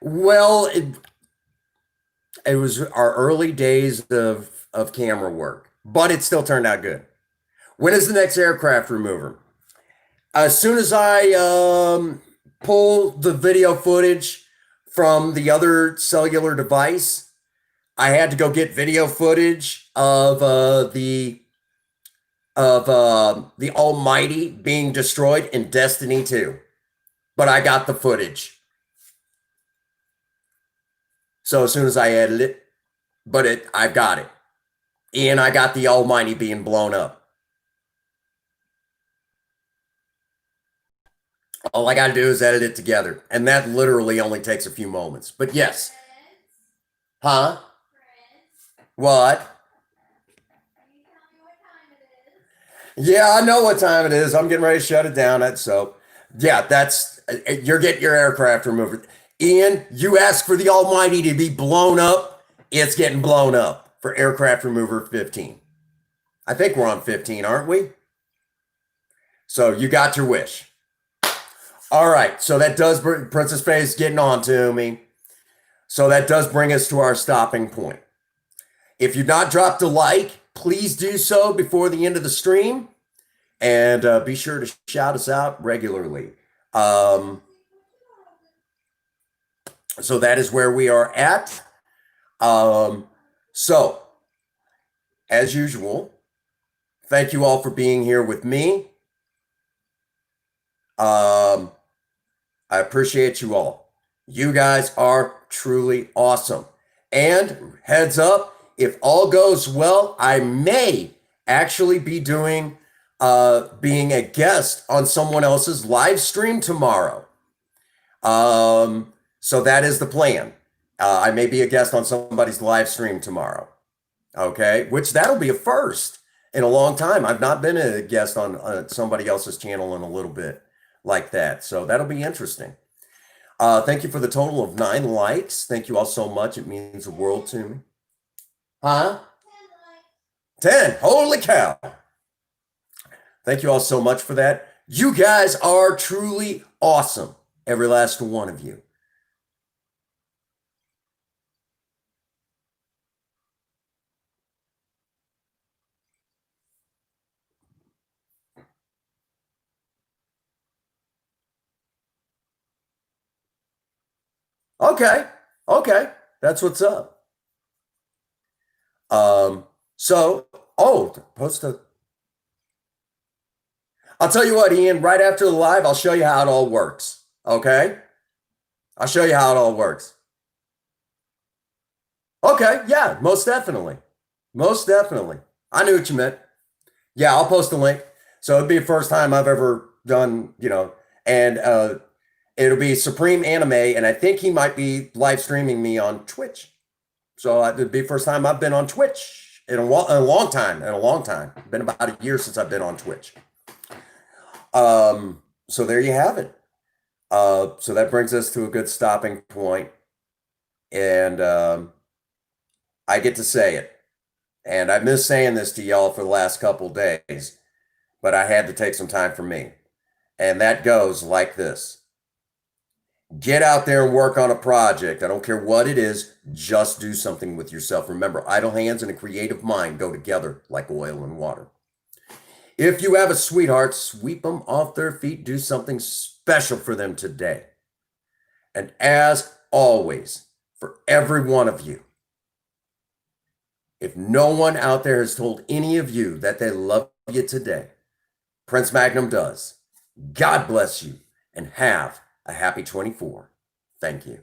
Well, it was our early days of camera work, but it still turned out good. When is the next aircraft remover? As soon as I pull the video footage from the other cellular device, I had to go get video footage of the Almighty being destroyed in Destiny 2. But I got the footage. So as soon as I edit it, I've got it. And I got the Almighty being blown up. All I got to do is edit it together. And that literally only takes a few moments. But yes. Huh? What? Can you tell me what time it is? Yeah, I know what time it is. I'm getting ready to shut it down. So, yeah, you're getting your aircraft remover. Ian, you asked for the Almighty to be blown up. It's getting blown up for Aircraft Remover 15. I think we're on 15, aren't we? So you got your wish. All right. So that does bring Princess Faye's getting on to me. So that does bring us to our stopping point. If you've not dropped a like, please do so before the end of the stream. And be sure to shout us out regularly. So that is where we are at. So, as usual, thank you all for being here with me. I appreciate you all. You guys are truly awesome. And heads up, if all goes well, I may actually be doing being a guest on someone else's live stream tomorrow. So that is the plan. I may be a guest on somebody's live stream tomorrow. Okay, which that'll be a first in a long time. I've not been a guest on somebody else's channel in a little bit like that. So that'll be interesting. Thank you for the total of 9 likes. Thank you all so much. It means the world to me. Huh? 10. Holy cow. Thank you all so much for that. You guys are truly awesome. Every last one of you. Okay. That's what's up. Post a. I'll tell you what, Ian, right after the live, I'll show you how it all works. Okay? I'll show you how it all works. Okay, yeah, most definitely. Most definitely. I knew what you meant. Yeah, I'll post a link. So it'll be the first time I've ever done, and it'll be Supreme Anime, and I think he might be live streaming me on Twitch. So it'll be the first time I've been on Twitch in a long time. Been about a year since I've been on Twitch. So there you have it. So that brings us to a good stopping point. And I get to say it. And I miss saying this to y'all for the last couple days, but I had to take some time for me. And that goes like this. Get out there and work on a project. I don't care what it is. Just do something with yourself. Remember, idle hands and a creative mind go together like oil and water. If you have a sweetheart, sweep them off their feet. Do something special for them today. And as always, for every one of you, if no one out there has told any of you that they love you today, Prince Magnum does. God bless you and have a happy 24. Thank you.